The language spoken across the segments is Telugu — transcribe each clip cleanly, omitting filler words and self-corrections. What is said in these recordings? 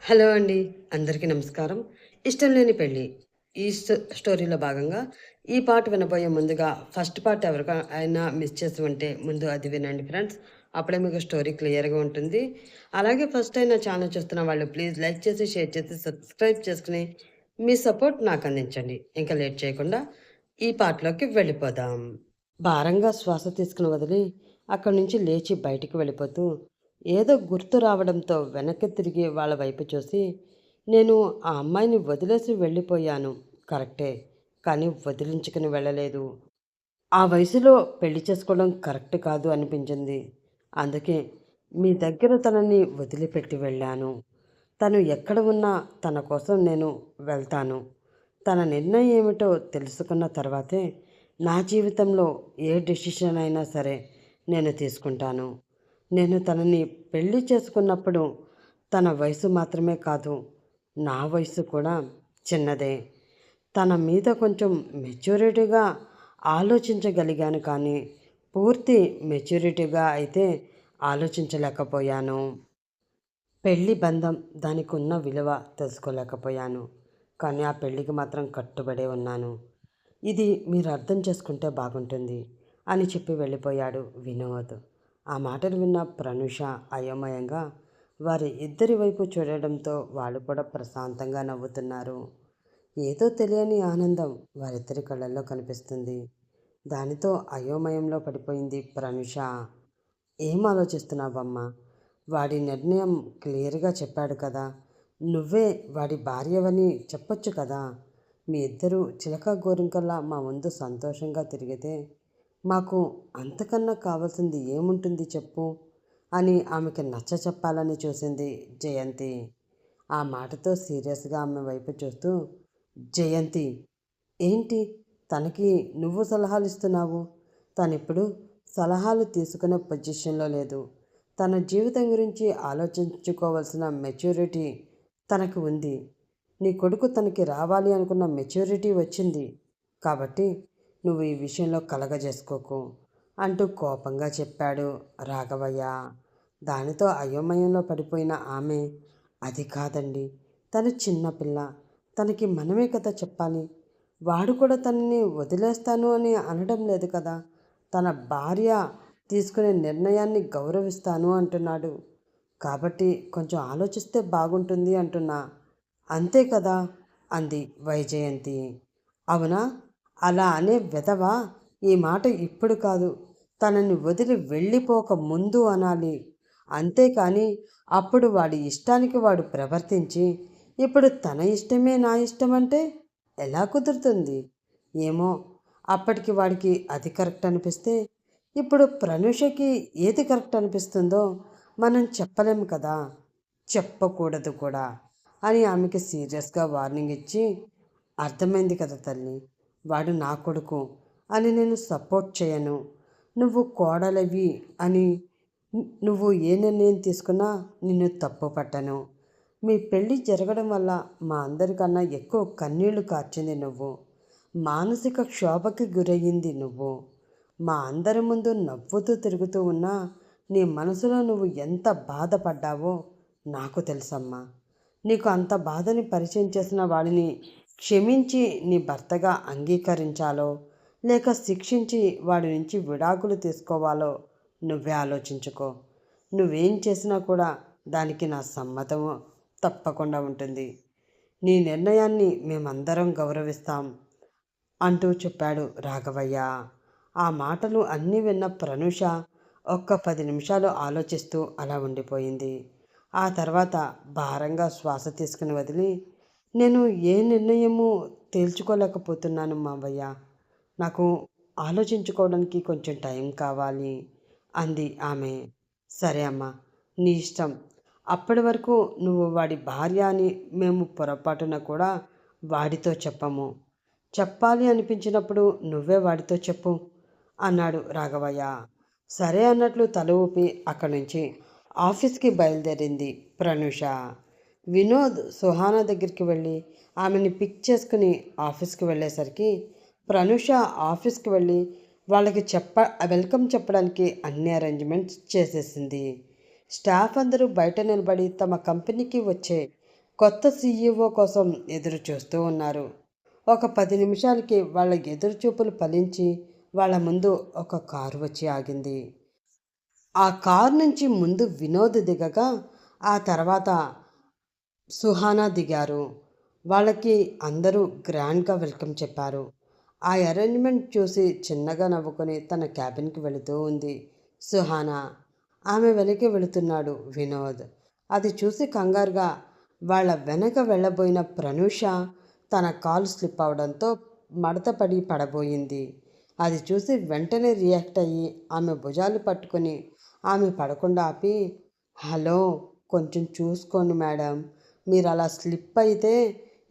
హలో అండి. అందరికీ నమస్కారం. ఇష్టం లేని పెళ్లి. ఈ స్టోరీలో భాగంగా ఈ పార్ట్ వినబోయే ముందుగా ఫస్ట్ పార్ట్ ఎవరికైనా మిస్ చేసి ఉంటే ముందు అది వినండి ఫ్రెండ్స్. అప్పుడే మీకు స్టోరీ క్లియర్‌గా ఉంటుంది. అలాగే ఫస్ట్ టైం నా ఛానల్ చూస్తున్న వాళ్ళు ప్లీజ్ లైక్ చేసి, షేర్ చేసి, సబ్స్క్రైబ్ చేసుకొని మీ సపోర్ట్ నాకు అందించండి. ఇంకా లేట్ చేయకుండా ఈ పార్ట్‌లోకి వెళ్ళిపోదాం. భారంగా శ్వాస తీసుకుని వదిలి అక్కడి నుంచి లేచి బయటికి వెళ్ళిపోతూ ఏదో గుర్తు రావడంతో వెనక్కి తిరిగి వాళ్ళ వైపు చూసి, నేను ఆ అమ్మాయిని వదిలేసి వెళ్ళిపోయాను కరెక్టే, కానీ వదిలించుకుని వెళ్ళలేదు. ఆ వయసులో పెళ్లి చేసుకోవడం కరెక్ట్ కాదు అనిపించింది. అందుకే మీ దగ్గర తనని వదిలిపెట్టి వెళ్ళాను. తను ఎక్కడ ఉన్నా తన కోసం నేను వెళ్తాను. తన నిర్ణయం ఏమిటో తెలుసుకున్న తర్వాతే నా జీవితంలో ఏ డెసిషన్ అయినా సరే నేను తీసుకుంటాను. నేను తనని పెళ్లి చేసుకున్నప్పుడు తన వయసు మాత్రమే కాదు, నా వయసు కూడా చిన్నదే. తన మీద కొంచెం మెచ్యూరిటీగా ఆలోచించగలిగాను కానీ పూర్తి మెచ్యూరిటీగా అయితే ఆలోచించలేకపోయాను. పెళ్లి బంధం దానికి ఉన్న విలువ తెలుసుకోలేకపోయాను. కానీ ఆ పెళ్ళికి మాత్రం కట్టుబడే ఉన్నాను. ఇది మీరు అర్థం చేసుకుంటే బాగుంటుంది అని చెప్పి వెళ్ళిపోయాడు వినోద్. ఆ మాటలు విన్న ప్రనూష అయోమయంగా వారి ఇద్దరి వైపు చూడడంతో వాళ్ళు కూడా ప్రశాంతంగా నవ్వుతున్నారు. ఏదో తెలియని ఆనందం వారిద్దరి కళ్ళల్లో కనిపిస్తుంది. దానితో అయోమయంలో పడిపోయింది ప్రనూష. ఏం ఆలోచిస్తున్నావమ్మా? వాడి నిర్ణయం క్లియర్గా చెప్పాడు కదా. నువ్వే వాడి భార్యవని చెప్పొచ్చు కదా. మీ ఇద్దరూ చిలక గోరింకల్లా మా ముందు సంతోషంగా తిరిగితే మాకు అంతకన్నా కావాల్సింది ఏముంటుంది చెప్పు అని ఆమెకి నచ్చ చెప్పాలని చూసింది జయంతి. ఆ మాటతో సీరియస్గా ఆమె వైపు చూస్తూ, జయంతి ఏంటి తనకి నువ్వు సలహాలు ఇస్తున్నావు? తనిప్పుడు సలహాలు తీసుకునే పొజిషన్లో లేదు. తన జీవితం గురించి ఆలోచించుకోవాల్సిన మెచ్యూరిటీ తనకు ఉంది. నీ కొడుకు తనకి రావాలి అనుకున్న మెచ్యూరిటీ వచ్చింది. కాబట్టి నువ్వు ఈ విషయంలో కలగజేసుకోకు అంటూ కోపంగా చెప్పాడు రాఘవయ్య. దానితో అయోమయంలో పడిపోయిన ఆమె, అది కాదండి, తను చిన్నపిల్ల, తనకి మనమే కదా చెప్పాలి. వాడు కూడా తనని వదిలేస్తాను అని అనడం లేదు కదా. తన భార్య తీసుకునే నిర్ణయాన్ని గౌరవిస్తాను అంటున్నాడు. కాబట్టి కొంచెం ఆలోచిస్తే బాగుంటుంది అంటున్నా. అంతే కదా అంది వైజయంతి. అవునా? అలా అనే వెధవ ఈ మాట ఇప్పుడు కాదు, తనని వదిలి వెళ్ళిపోక ముందు అనాలి. అంతేకాని అప్పుడు వాడి ఇష్టానికి వాడు ప్రవర్తించి ఇప్పుడు తన ఇష్టమే నా ఇష్టం అంటే ఎలా కుదురుతుంది? ఏమో, అప్పటికి వాడికి అది కరెక్ట్ అనిపిస్తే ఇప్పుడు ప్రనూషకి ఏది కరెక్ట్ అనిపిస్తుందో మనం చెప్పలేము కదా. చెప్పకూడదు కూడా అని ఆమెకి సీరియస్గా వార్నింగ్ ఇచ్చి, అర్థమైంది కదా తల్లి, వాడు నా కొడుకు అని నేను సపోర్ట్ చేయను. నువ్వు కోడలివి అని నువ్వు ఏ నిర్ణయం తీసుకున్నా నిన్ను తప్పు పట్టను. మీ పెళ్ళి జరగడం వల్ల మా అందరికన్నా ఎక్కువ కన్నీళ్లు కార్చింది నువ్వు. మానసిక క్షోభకి గురయ్యింది నువ్వు. మా అందరి ముందు నవ్వుతూ తిరుగుతూ ఉన్నా నీ మనసులో నువ్వు ఎంత బాధపడ్డావో నాకు తెలుసమ్మా. నీకు అంత బాధని పరిచయం చేసిన వాడిని క్షమించి నీ భర్తగా అంగీకరించాలో లేక శిక్షించి వాడి నుంచి విడాకులు తీసుకోవాలో నువ్వే ఆలోచించుకో. నువ్వేం చేసినా కూడా దానికి నా సమ్మతము తప్పకుండా ఉంటుంది. నీ నిర్ణయాన్ని మేమందరం గౌరవిస్తాం అంటూ చెప్పాడు రాఘవయ్య. ఆ మాటలు అన్నీ విన్న ప్రనూష ఒక్క 10 నిమిషాలు ఆలోచిస్తూ అలా ఉండిపోయింది. ఆ తర్వాత భారంగా శ్వాస తీసుకుని వదిలి, నేను ఏ నిర్ణయము తేల్చుకోలేకపోతున్నాను మావయ్య. నాకు ఆలోచించుకోవడానికి కొంచెం టైం కావాలి అంది ఆమె. సరే అమ్మా, నీ ఇష్టం. అప్పటి వరకు నువ్వు వాడి భార్య అని మేము పొరపాటున కూడా వాడితో చెప్పము. చెప్పాలి అనిపించినప్పుడు నువ్వే వాడితో చెప్పు అన్నాడు రాఘవయ్య. సరే అన్నట్లు తల ఊపి అక్కడి నుంచి ఆఫీస్కి బయలుదేరింది ప్రనూష. వినోద్ సుహానా దగ్గరికి వెళ్ళి ఆమెని పిక్ చేసుకుని ఆఫీస్కి వెళ్ళేసరికి ప్రనూష ఆఫీస్కి వెళ్ళి వాళ్ళకి వెల్కమ్ చెప్పడానికి అన్ని అరేంజ్మెంట్స్ చేసేసింది. స్టాఫ్ అందరూ బయట నిలబడి తమ కంపెనీకి వచ్చే కొత్త సీఈఓ కోసం ఎదురు చూస్తూ ఉన్నారు. ఒక 10 నిమిషాలకి వాళ్ళ ఎదురుచూపులు ఫలించి వాళ్ళ ముందు ఒక కారు వచ్చి ఆగింది. ఆ కారు నుంచి ముందు వినోద్ దిగగా, ఆ తర్వాత సుహానా దిగారు. వాళ్ళకి అందరూ గ్రాండ్‌గా వెల్కమ్ చెప్పారు. ఆ అరేంజ్‌మెంట్ చూసి చిన్నగా నవ్వుకొని తన క్యాబిన్‌కి వెళుతూ ఉంది సుహానా. ఆమె వెనకే వెళుతున్నాడు వినోద్. అది చూసి కంగారుగా వాళ్ళ వెనక వెళ్ళబోయిన ప్రనూష తన కాలు స్లిప్ అవడంతో మడత పడి పడబోయింది. అది చూసి వెంటనే రియాక్ట్ అయ్యి ఆమె భుజాలు పట్టుకొని ఆమె పడకుండా ఆపి, హలో, కొంచెం చూసుకోండి మేడం. మీరు అలా స్లిప్ అయితే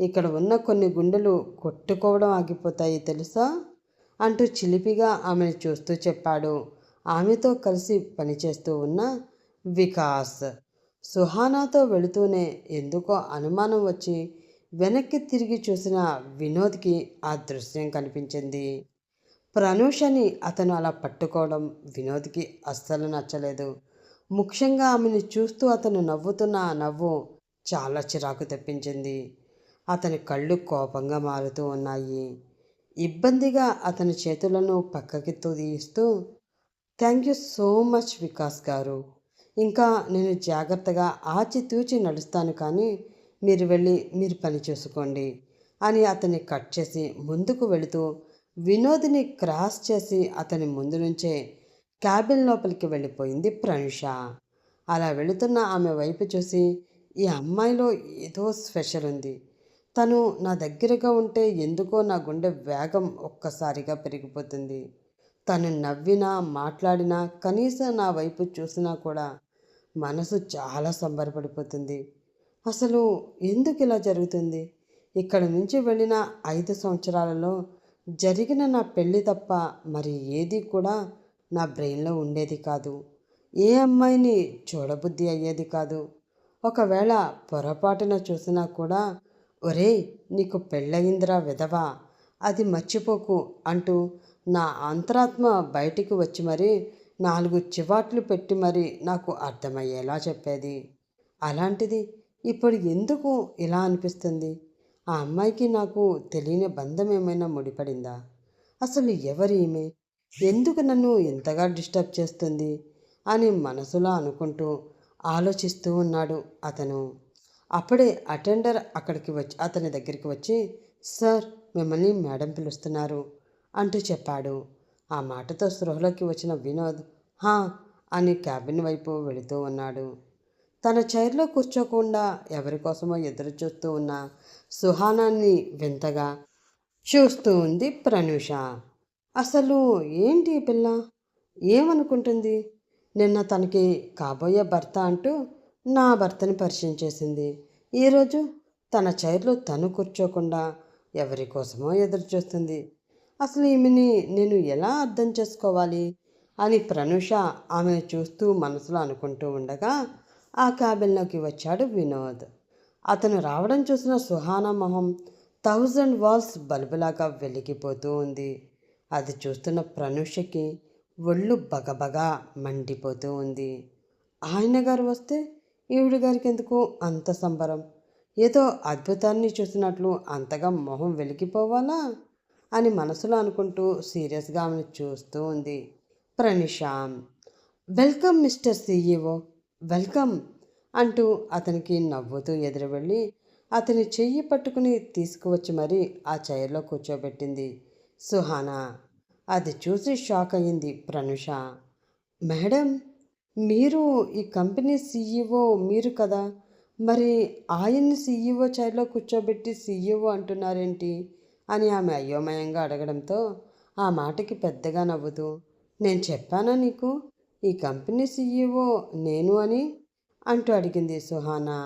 ఇక్కడ ఉన్న కొన్ని గుండెలు కొట్టుకోవడం ఆగిపోతాయి తెలుసా, అంటూ చిలిపిగా ఆమెను చూస్తూ చెప్పాడు ఆమెతో కలిసి పనిచేస్తూ ఉన్న వికాస్. సుహానాతో వెళుతూనే ఎందుకో అనుమానం వచ్చి వెనక్కి తిరిగి చూసిన వినోద్కి ఆ దృశ్యం కనిపించింది. ప్రనూషని అతను అలా పట్టుకోవడం వినోద్కి అస్సలు నచ్చలేదు. ముఖ్యంగా ఆమెను చూస్తూ అతను నవ్వుతున్న ఆ నవ్వు చాలా చిరాకు తెప్పించింది. అతని కళ్ళు కోపంగా మారుతూ ఉన్నాయి. ఇబ్బందిగా అతని చేతులను పక్కకి తీస్తూ, thank you so much Vikas గారు. ఇంకా నేను జాగ్రత్తగా ఆచితూచి నడుస్తాను కానీ మీరు వెళ్ళి మీరు పని చూసుకోండి అని అతన్ని కట్ చేసి ముందుకు వెళుతూ వినోద్ని క్రాస్ చేసి అతని ముందు నుంచే క్యాబిన్ లోపలికి వెళ్ళిపోయింది ప్రనుష. అలా వెళుతున్న ఆమె వైపు చూసి, ఈ అమ్మాయిలో ఏదో స్పెషల్ ఉంది. తను నా దగ్గరగా ఉంటే ఎందుకో నా గుండె వేగం ఒక్కసారిగా పెరిగిపోతుంది. తను నవ్వినా మాట్లాడినా కనీసం నా వైపు చూసినా కూడా మనసు చాలా సంబరపడిపోతుంది. అసలు ఎందుకు ఇలా జరుగుతుంది? ఇక్కడ నుంచి వెళ్ళిన 5 సంవత్సరాలలో జరిగిన నా పెళ్ళి తప్ప మరి ఏది కూడా నా బ్రెయిన్లో ఉండేది కాదు. ఏ అమ్మాయిని చూడబుద్ధి అయ్యేది కాదు. ఒకవేళ పొరపాటున చూసినా కూడా, ఒరేయ్, నీకు పెళ్ళయిందిరా విధవా, అది మర్చిపోకు అంటూ నా అంతరాత్మ బయటికి వచ్చి మరీ 4 చివాట్లు పెట్టి మరీ నాకు అర్థమయ్యేలా చెప్పేది. అలాంటిది ఇప్పుడు ఎందుకు ఇలా అనిపిస్తుంది? ఆ అమ్మాయికి నాకు తెలియని బంధం ఏమైనా ముడిపడిందా? అసలు ఎవరు ఈమె? ఎందుకు నన్ను ఇంతగా డిస్టర్బ్ చేస్తుంది అని మనసులో అనుకుంటూ ఆలోచిస్తూ ఉన్నాడు అతను. అప్పుడే అటెండర్ అతని దగ్గరికి వచ్చి, సార్, మిమ్మల్ని మేడం పిలుస్తున్నారు అంటూ చెప్పాడు. ఆ మాటతో స్పృహలోకి వచ్చిన వినోద్ హా అని క్యాబిన్ వైపు వెళుతూ ఉన్నాడు. తన చైర్లో కూర్చోకుండా ఎవరి కోసమో ఎదురు చూస్తూ ఉన్న సుహానాన్ని వింతగా చూస్తూ ఉంది ప్రనూష. అసలు ఏంటి ఈ పిల్ల? ఏమనుకుంటుంది? నిన్న తనకి కాబోయే భర్త అంటూ నా భర్తని పరిచయం చేసింది. ఈరోజు తన చైర్లో తను కూర్చోకుండా ఎవరి కోసమో ఎదురు చూస్తుంది. అసలు ఈమెని నేను ఎలా అర్థం చేసుకోవాలి అని ప్రనూష ఆమెను చూస్తూ మనసులో అనుకుంటూ ఉండగా ఆ క్యాబిన్లోకి వచ్చాడు వినోద్. అతను రావడం చూసిన సుహానా మొహం 1000 వాల్స్ బల్బులాగా వెలిగిపోతూ ఉంది. అది చూస్తున్న ప్రనూషకి ఒళ్ళు బగబగా మండిపోతూ ఉంది. ఆయన గారు వస్తే ఈవిడ గారికి ఎందుకు అంత సంబరం? ఏదో అద్భుతాన్ని చూసినట్లు అంతగా మొహం వెలిగిపోవాలా అని మనసులో అనుకుంటూ సీరియస్గా ఆమెను చూస్తూ ఉంది ప్రనిషామ్. వెల్కమ్ మిస్టర్ సీఈఓ, వెల్కమ్ అంటూ అతనికి నవ్వుతూ ఎదురు వెళ్ళి అతని చెయ్యి పట్టుకుని తీసుకువచ్చి మరీ ఆ చైర్లో కూర్చోబెట్టింది సుహానా. అది చూసి షాక్ అయ్యింది ప్రనుష. మేడం, మీరు ఈ కంపెనీ సీఈఓ మీరు కదా, మరి ఆయన్ని సీఈఓ చైర్లో కూర్చోబెట్టి సీఈఓ అంటున్నారేంటి అని ఆమె అయోమయంగా అడగడంతో ఆ మాటకి పెద్దగా నవ్వుతూ, నేను చెప్పానా నీకు ఈ కంపెనీ సీఈఓ నేను అని అంటూ అడిగింది సుహానా.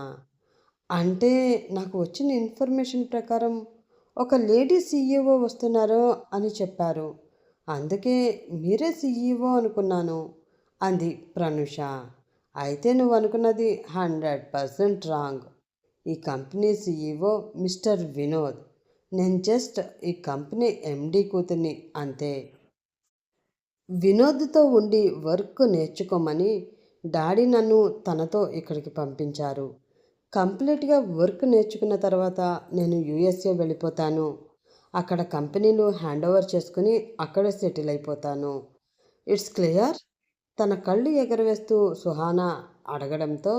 అంటే నాకు వచ్చిన ఇన్ఫర్మేషన్ ప్రకారం ఒక లేడీ సీఈఓ వస్తున్నారు అని చెప్పారు. అందుకే మీరే సీఈఓ అనుకున్నాను అంది ప్రనుష. అయితే నువ్వు అనుకున్నది 100% రాంగ్. ఈ కంపెనీ సీఈఓ మిస్టర్ వినోద్. నేను జస్ట్ ఈ కంపెనీ ఎండి కూతుర్ని అంతే. వినోద్తో ఉండి వర్క్ నేర్చుకోమని డాడీ నన్ను తనతో ఇక్కడికి పంపించారు. కంప్లీట్‌గా వర్క్ నేర్చుకున్న తర్వాత నేను యూఎస్ఏ వెళ్ళిపోతాను. అక్కడ కంపెనీలు హ్యాండ్ ఓవర్ చేసుకొని అక్కడే సెటిల్ అయిపోతాను. It's clear? తన కళ్ళు ఎగరవేస్తూ సుహానా అడగడంతో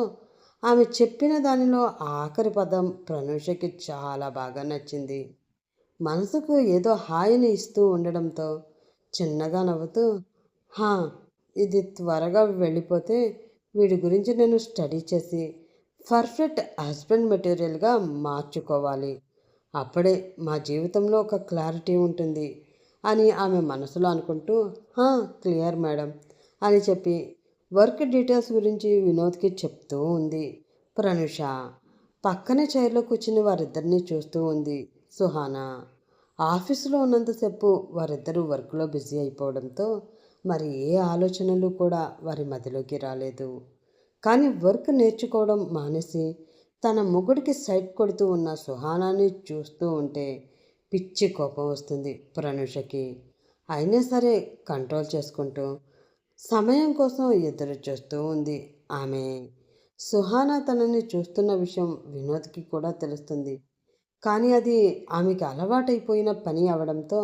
ఆమె చెప్పిన దానిలో ఆఖరి పదం ప్రనూషకి చాలా బాగా నచ్చింది. మనసుకు ఏదో హాయిని ఇస్తూ ఉండడంతో చిన్నగా నవ్వుతూ, హా, ఇది త్వరగా వెళ్ళిపోతే వీడి గురించి నేను స్టడీ చేసి పర్ఫెక్ట్ హస్బెండ్ మెటీరియల్గా మార్చుకోవాలి. అప్పుడే మా జీవితంలో ఒక క్లారిటీ ఉంటుంది అని ఆమె మనసులో అనుకుంటూ, హా, క్లియర్ మేడం అని చెప్పి వర్క్ డీటెయిల్స్ గురించి వినోద్కి చెప్తూ ఉంది ప్రనుష. పక్కనే చైర్లో కూర్చుని వారిద్దరినీ చూస్తూ ఉంది సుహానా. ఆఫీసులో ఉన్నంతసేపు వారిద్దరూ వర్క్లో బిజీ అయిపోవడంతో మరి ఏ ఆలోచనలు కూడా వారి మదిలోకి రాలేదు. కానీ వర్క్ నేర్చుకోవడం మానేసి తన మొగుడికి సైట్ కొడుతూ ఉన్న సుహానాని చూస్తూ ఉంటే పిచ్చి కోపం వస్తుంది ప్రనుషకి. అయినా సరే కంట్రోల్ చేసుకుంటూ సమయం కోసం ఎదురు చూస్తూ ఉంది ఆమె. సుహానా తనని చూస్తున్న విషయం వినోద్కి కూడా తెలుస్తుంది. కానీ అది ఆమెకి అలవాటైపోయిన పని అవడంతో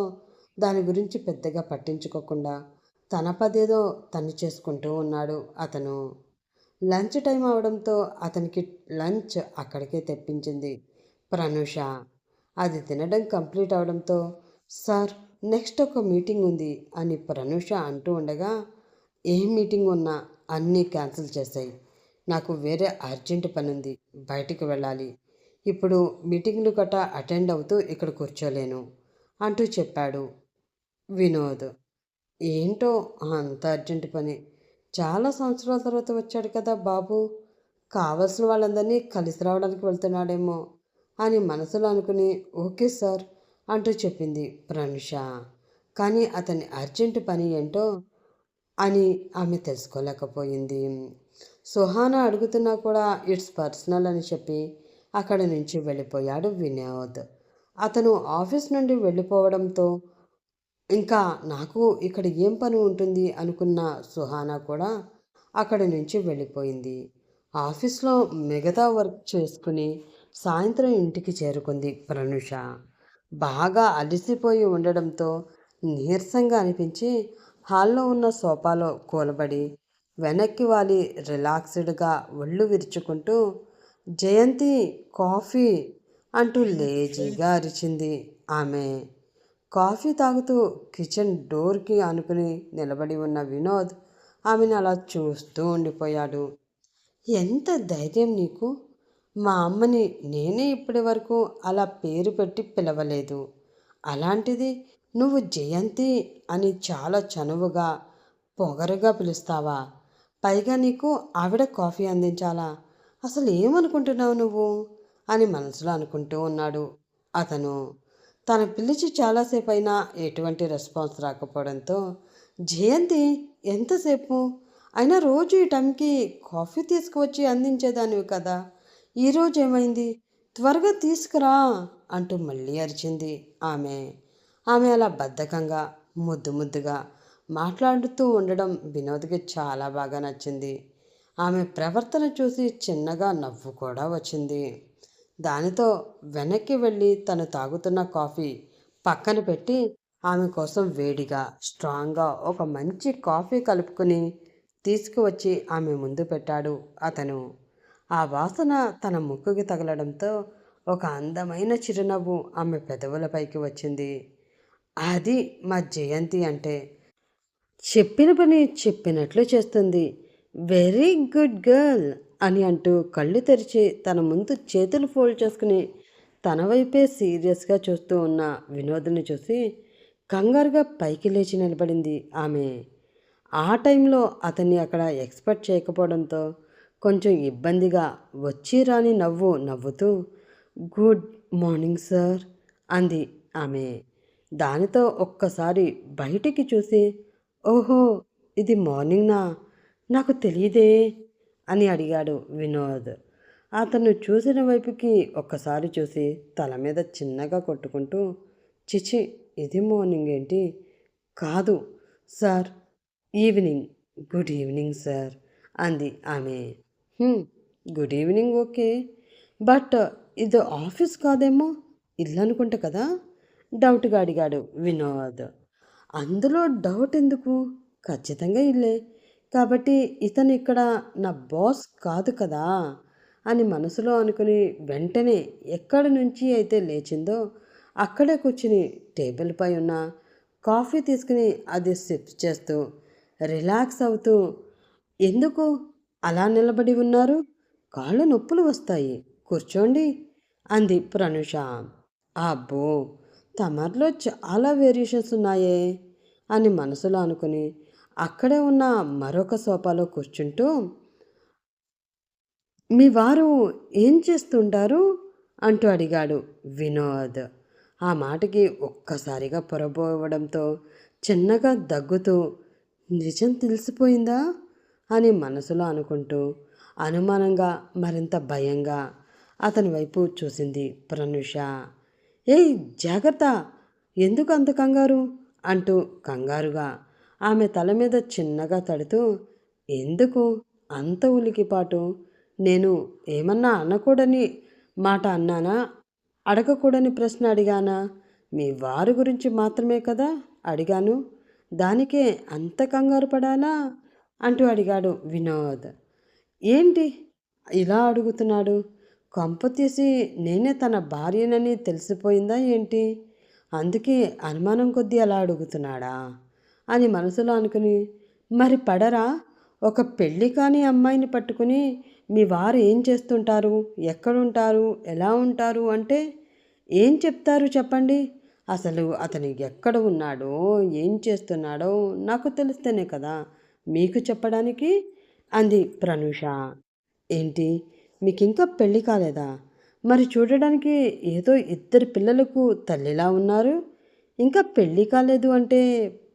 దాని గురించి పెద్దగా పట్టించుకోకుండా తన పదేదో తను చేసుకుంటూ ఉన్నాడు అతను. లంచ్ టైం అవడంతో అతనికి లంచ్ అక్కడికే తెప్పించింది ప్రనూష. అది తినడం కంప్లీట్ అవడంతో, సార్, నెక్స్ట్ ఒక మీటింగ్ ఉంది అని ప్రనూష అంటూ ఉండగా, ఏం మీటింగ్ ఉన్నా అన్నీ క్యాన్సిల్ చేశాయి. నాకు వేరే అర్జెంట్ పని ఉంది, బయటికి వెళ్ళాలి. ఇప్పుడు మీటింగ్లు గట్రా అటెండ్ అవుతూ ఇక్కడ కూర్చోలేను అంటూ చెప్పాడు వినోద్. ఏంటో అంత అర్జెంట్ పని. చాలా సంవత్సరాల తర్వాత వచ్చాడు కదా బాబు. కావలసిన వాళ్ళందరినీ కలిసి రావడానికి వెళ్తున్నాడేమో అని మనసులో అనుకుని ఓకే సార్ అంటూ చెప్పింది ప్రనుష. కానీ అతని అర్జెంట్ పని ఏంటో అని ఆమె తెలుసుకోలేకపోయింది. సుహానా అడుగుతున్నా కూడా ఇట్స్ పర్సనల్ అని చెప్పి అక్కడి నుంచి వెళ్ళిపోయాడు వినోద్. అతను ఆఫీస్ నుండి వెళ్ళిపోవడంతో ఇంకా నాకు ఇక్కడ ఏం పని ఉంటుంది అనుకున్న సుహానా కూడా అక్కడి నుంచి వెళ్ళిపోయింది. ఆఫీస్లో మిగతా వర్క్ చేసుకుని సాయంత్రం ఇంటికి చేరుకుంది ప్రనుష. బాగా అలసిపోయి ఉండడంతో నీరసంగా అనిపించి హాల్లో ఉన్న సోఫాలో కూలబడి వెనక్కి వాలి రిలాక్స్డ్గా ఒళ్ళు విరుచుకుంటూ జయంతి, కాఫీ అంటూ లేజీగా అరిచింది ఆమె. కాఫీ తాగుతూ కిచెన్ డోర్కి ఆనుకుని నిలబడి ఉన్న వినోద్ ఆమెను అలా చూస్తూ ఉండిపోయాడు. ఎంత ధైర్యం నీకు? మా అమ్మని నేనే ఇప్పటి వరకు అలా పేరు పెట్టి పిలవలేదు. అలాంటిది నువ్వు జయంతి అని చాలా చనువుగా, పొగరుగా పిలుస్తావా? పైగా నీకు ఆవిడ కాఫీ అందించాలా? అసలు ఏమనుకుంటున్నావు నువ్వు అని మనసులో అనుకుంటూ ఉన్నాడు అతను. తను పిలిచి చాలాసేపు అయినా ఎటువంటి రెస్పాన్స్ రాకపోవడంతో జయంతి, ఎంతసేపు అయినా రోజు ఈ టైంకి కాఫీ తీసుకువచ్చి అందించేదానివి కదా, ఈరోజు ఏమైంది? త్వరగా తీసుకురా అంటూ మళ్ళీ అరిచింది ఆమె. ఆమె అలా బద్ధకంగా ముద్దు ముద్దుగా మాట్లాడుతూ ఉండడం వినోద్కి చాలా బాగా నచ్చింది. ఆమె ప్రవర్తన చూసి చిన్నగా నవ్వు కూడా వచ్చింది. దానితో వెనక్కి వెళ్ళి తను తాగుతున్న కాఫీ పక్కన పెట్టి ఆమె కోసం వేడిగా స్ట్రాంగ్గా ఒక మంచి కాఫీ కలుపుకొని తీసుకువచ్చి ఆమె ముందు పెట్టాడు అతను. ఆ వాసన తన ముక్కుకి తగలడంతో ఒక అందమైన చిరునవ్వు ఆమె పెదవులపైకి వచ్చింది. అది మా జయంతి అంటే. చెప్పిన పని చెప్పినట్లు చేస్తుంది. వెరీ గుడ్ గర్ల్ అని అంటూ కళ్ళు తెరిచి తన ముందు చేతులు ఫోల్డ్ చేసుకుని తన వైపే సీరియస్గా చూస్తూ ఉన్న వినోద్ని చూసి కంగారుగా పైకి లేచి నిలబడింది ఆమె. ఆ టైంలో అతన్ని అక్కడ ఎక్స్పెక్ట్ చేయకపోవడంతో కొంచెం ఇబ్బందిగా వచ్చి రాని నవ్వు నవ్వుతూ గుడ్ మార్నింగ్ సార్ అంది ఆమె. దానితో ఒక్కసారి బయటికి చూసి ఓహో, ఇది మార్నింగ్నా, నాకు తెలియదే అని అడిగాడు వినోద్. అతను చూసిన వైపుకి ఒక్కసారి చూసి తల మీద చిన్నగా కొట్టుకుంటూ చిచి, ఇది మార్నింగ్ ఏంటి? కాదు sir, evening. Good evening sir అంది ఆమె. Good evening okay. బట్ ఇది ఆఫీస్ కాదేమో, ఇల్లు అనుకుంటా కదా? డౌట్‌గా అడిగాడు వినోద్. అందులో డౌట్ ఎందుకు? ఖచ్చితంగా ఇల్లే. కాబట్టి ఇతను ఇక్కడ నా బాస్ కాదు కదా! అని మనసులో అనుకుని వెంటనే ఎక్కడి నుంచి అయితే లేచిందో అక్కడే కూర్చుని టేబుల్‌పై ఉన్న కాఫీ తీసుకుని అది సిప్ చేస్తూ, రిలాక్స్ అవుతూ, "ఎందుకు అలా నిలబడి ఉన్నారు? కాళ్ళు నొప్పులు వస్తాయి. కూర్చోండి" అంది ప్రనూష. అబ్బో! తమరిలో చాలా వేరియేషన్స్ ఉన్నాయే అని మనసులో అనుకుని అక్కడే ఉన్న మరొక సోఫాలో కూర్చుంటూ, మీ వారు ఏం చేస్తుంటారు అంటూ అడిగాడు వినోద్. ఆ మాటకి ఒక్కసారిగా పొరబోవడంతో చిన్నగా దగ్గుతూ, నిజం తెలిసిపోయిందా అని మనసులో అనుకుంటూ అనుమానంగా మరింత భయంగా అతని వైపు చూసింది ప్రనూష. ఏయ్ జాగ్రత్త, ఎందుకు అంత కంగారు అంటూ కంగారుగా ఆమె తల మీద చిన్నగా తడుతూ, ఎందుకు అంత ఉలికిపాటు? నేను ఏమన్నా అనకూడని మాట అన్నానా? అడగకూడని ప్రశ్న అడిగానా? మీ వారి గురించి మాత్రమే కదా అడిగాను. దానికే అంత కంగారు పడాలా అంటూ అడిగాడు వినోద్. ఏంటి ఇలా అడుగుతున్నాడు? కొంపతీసి నేనే తన భార్యనని తెలిసిపోయిందా ఏంటి? అందుకే అనుమానం కొద్దీ అలా అడుగుతున్నాడా అని మనసులో అనుకుని, మరి పడరా? ఒక పెళ్ళి కాని అమ్మాయిని పట్టుకుని మీ వారు ఏం చేస్తుంటారు, ఎక్కడుంటారు, ఎలా ఉంటారు అంటే ఏం చెప్తారు చెప్పండి? అసలు అతను ఎక్కడ ఉన్నాడో, ఏం చేస్తున్నాడో నాకు తెలిస్తేనే కదా మీకు చెప్పడానికి అంది ప్రనూష. ఏంటి, మీకింకా పెళ్లి కాలేదా? మరి చూడడానికి ఏదో ఇద్దరు పిల్లలకు తల్లిలా ఉన్నారు. ఇంకా పెళ్లి కాలేదు అంటే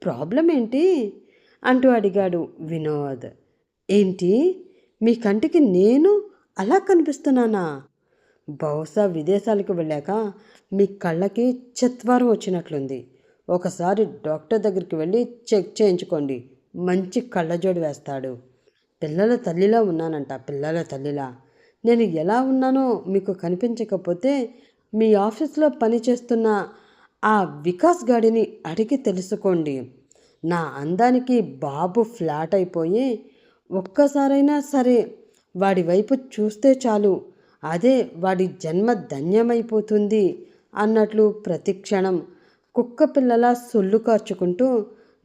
ప్రాబ్లం ఏంటి అంటూ అడిగాడు వినోద్. ఏంటి, మీ కంటికి నేను అలా కనిపిస్తున్నానా? బహుశా విదేశాలకు వెళ్ళాక మీ కళ్ళకి చత్వారం వచ్చినట్లుంది. ఒకసారి డాక్టర్ దగ్గరికి వెళ్ళి చెక్ చేయించుకోండి. మంచి కళ్ళజోడు వేస్తాడు. పిల్లల తల్లిలా ఉన్నానంట, పిల్లల తల్లిలా. నేను ఎలా ఉన్నానో మీకు కనిపించకపోతే మీ ఆఫీస్లో పనిచేస్తున్న ఆ వికాస్ గాడిని అడిగి తెలుసుకోండి. నా అందానికి బాబు ఫ్లాట్ అయిపోయి ఒక్కసారైనా సరే వాడి వైపు చూస్తే చాలు, అదే వాడి జన్మ ధన్యమైపోతుంది అన్నట్లు ప్రతి క్షణం కుక్క పిల్లలా సొల్లు కార్చుకుంటూ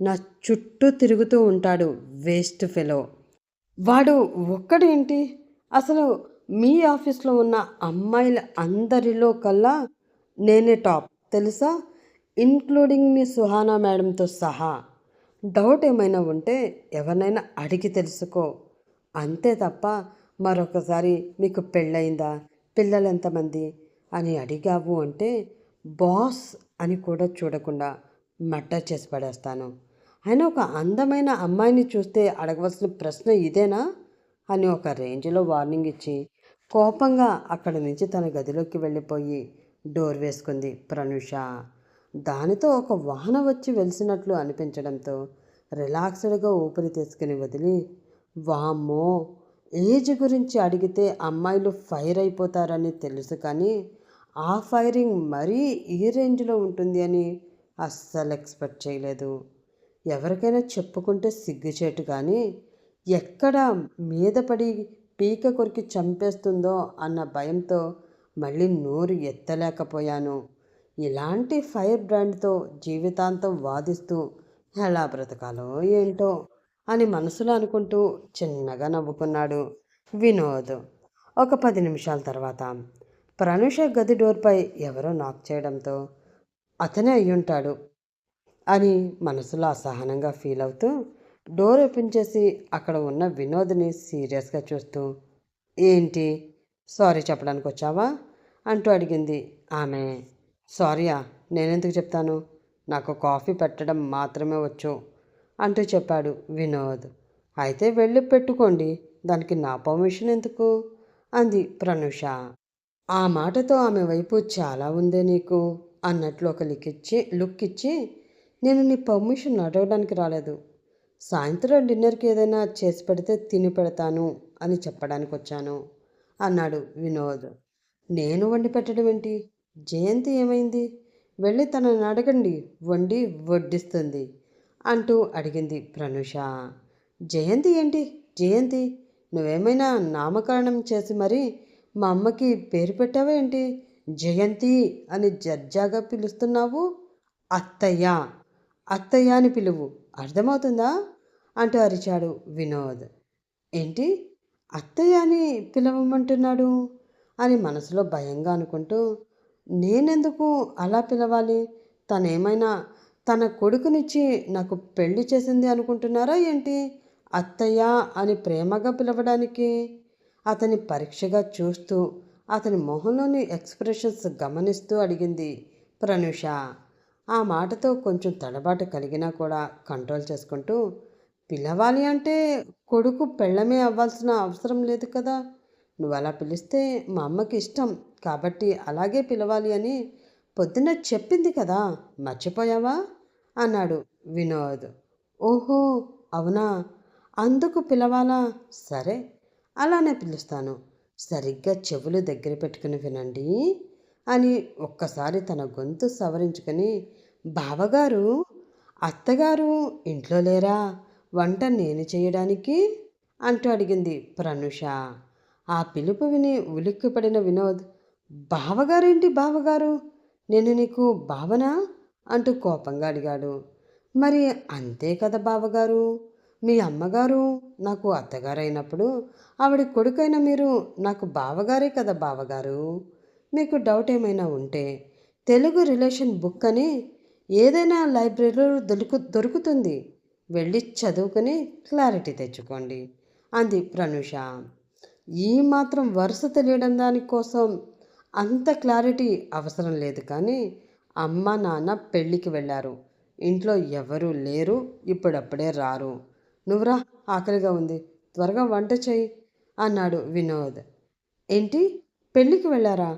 నా చుట్టూ తిరుగుతూ ఉంటాడు వేస్ట్ ఫెలో. వాడు ఒక్కడేంటి, అసలు మీ ఆఫీస్లో ఉన్న అమ్మాయిల అందరిలో కల్లా నేనే టాప్ తెలుసా, ఇన్క్లూడింగ్ మీ సుహానా మేడంతో సహా. డౌట్ ఏమైనా ఉంటే ఎవరినైనా అడిగి తెలుసుకో. అంతే తప్ప మరొకసారి మీకు పెళ్ళయిందా, పిల్లలు ఎంతమంది అని అడిగావు అంటే బాస్ అని కూడా చూడకుండా మర్డర్ చేసి పడేస్తాను. అయినా ఒక అందమైన అమ్మాయిని చూస్తే అడగవలసిన ప్రశ్న ఇదేనా అని ఒక రేంజ్లో వార్నింగ్ ఇచ్చి కోపంగా అక్కడి నుంచి తన గదిలోకి వెళ్ళిపోయి డోర్ వేసుకుంది ప్రనూష. దానితో ఒక వాహనం వచ్చి వెలిసినట్లు అనిపించడంతో రిలాక్స్డ్గా ఊపిరి తీసుకుని వదిలి, వామ్మో, ఏజ్ గురించి అడిగితే అమ్మాయిలు ఫైర్ అయిపోతారని తెలుసు కానీ ఆ ఫైరింగ్ మరీ ఈ రేంజ్లో ఉంటుంది అని అస్సలు ఎక్స్పెక్ట్ చేయలేదు. ఎవరికైనా చెప్పుకుంటే సిగ్గుచేటు కానీ ఎక్కడ మీద పడి పీక కొరికి చంపేస్తుందో అన్న భయంతో మళ్ళీ నోరు ఎత్తలేకపోయాను. ఇలాంటి ఫైర్ బ్రాండ్తో జీవితాంతం వాదిస్తూ ఎలా బ్రతకాలో ఏంటో అని మనసులో అనుకుంటూ చిన్నగా నవ్వుకున్నాడు వినోద్. ఒక 10 నిమిషాల తర్వాత ప్రనూష గది డోర్పై ఎవరో నాక్ చేయడంతో అతనే అయ్యుంటాడు అని మనసులో అసహనంగా ఫీల్ అవుతూ డోర్ ఓపెన్ చేసి అక్కడ ఉన్న వినోద్ని సీరియస్గా చూస్తూ, ఏంటి, సారీ చెప్పడానికి వచ్చావా అంటూ అడిగింది ఆమె. సారీయా, నేనెందుకు చెప్తాను, నాకు కాఫీ పెట్టడం మాత్రమే వచ్చు అంటూ చెప్పాడు వినోద్. అయితే వెళ్ళి పెట్టుకోండి, దానికి నా పర్మిషన్ ఎందుకు అంది ప్రనూష. ఆ మాటతో ఆమె వైపు చాలా ఉందే నీకు అన్నట్లు ఒక లుక్ ఇచ్చి, నేను నీ పర్మిషన్ అడగడానికి రాలేదు. సాయంత్రం డిన్నర్కి ఏదైనా చేసి పెడితే తిని పెడతాను అని చెప్పడానికి వచ్చాను అన్నాడు వినోద్. నేను వండి పెట్టడం ఏంటి? జయంతి ఏమైంది? వెళ్ళి తనని అడగండి, వండి వడ్డిస్తుంది అంటూ అడిగింది ప్రనూష. జయంతి ఏంటి? జయంతి? నువ్వేమైనా నామకరణం చేసి మరి మా అమ్మకి పేరు పెట్టావా ఏంటి? జయంతి అని జర్జాగా పిలుస్తున్నావు. అత్తయ్య, అత్తయ్య అని పిలువు, అర్థమవుతుందా అంటూ అరిచాడు వినోద్. ఏంటి, అత్తయ్య అని పిలవమంటున్నాడు అని మనసులో భయంగా అనుకుంటూ, నేనెందుకు అలా పిలవాలి? తనేమైనా తన కొడుకునిచ్చి నాకు పెళ్లి చేసింది అనుకుంటున్నారా ఏంటి అత్తయ్య అని ప్రేమగా పిలవడానికి? అతని పరీక్షగా చూస్తూ అతని మొహంలోని ఎక్స్ప్రెషన్స్ గమనిస్తూ అడిగింది ప్రనూష. ఆ మాటతో కొంచెం తడబాటు కలిగినా కూడా కంట్రోల్ చేసుకుంటూ, పిలవాలి అంటే కొడుకు పెళ్ళమే అవ్వాల్సిన అవసరం లేదు కదా. నువ్వు అలా పిలిస్తే మా అమ్మకి ఇష్టం కాబట్టి అలాగే పిలవాలి అని పొద్దున్న చెప్పింది కదా, మర్చిపోయావా అన్నాడు వినోద్. ఓహో, అవునా, అందుకు పిలవాలా? సరే, అలానే పిలుస్తాను. సరిగ్గా చెవులు దగ్గర పెట్టుకుని వినండి అని ఒక్కసారి తన గొంతు సవరించుకొని, బావగారు, అత్తగారు ఇంట్లో లేరా వంట నేను చేయడానికి అంటూ అడిగింది ప్రనుష. ఆ పిలుపు విని ఉలిక్కిపడిన వినోద్, బావగారేంటి బావగారు, నేను నీకు బావనా అంటూ కోపంగా అడిగాడు. మరి అంతే కదా బావగారు, మీ అమ్మగారు నాకు అత్తగారైనప్పుడు ఆవిడ కొడుకైన మీరు నాకు బావగారే కదా బావగారు. మీకు డౌట్ ఏమైనా ఉంటే తెలుగు రిలేషన్ బుక్ అని ఏదైనా లైబ్రరీలో దొరుకుతుంది, వెళ్ళి చదువుకుని క్లారిటీ తెచ్చుకోండి అంది ప్రనుష. ఈ మాత్రం వరుస తెలియడం దానికోసం అంత క్లారిటీ అవసరం లేదు కానీ అమ్మ నాన్న పెళ్ళికి వెళ్ళారు, ఇంట్లో ఎవరూ లేరు, ఇప్పుడప్పుడే రారు. నువ్వురా, ఆకలిగా ఉంది, త్వరగా వంట చెయ్యి అన్నాడు వినోద్. ఏంటి, పెళ్ళికి వెళ్ళారా?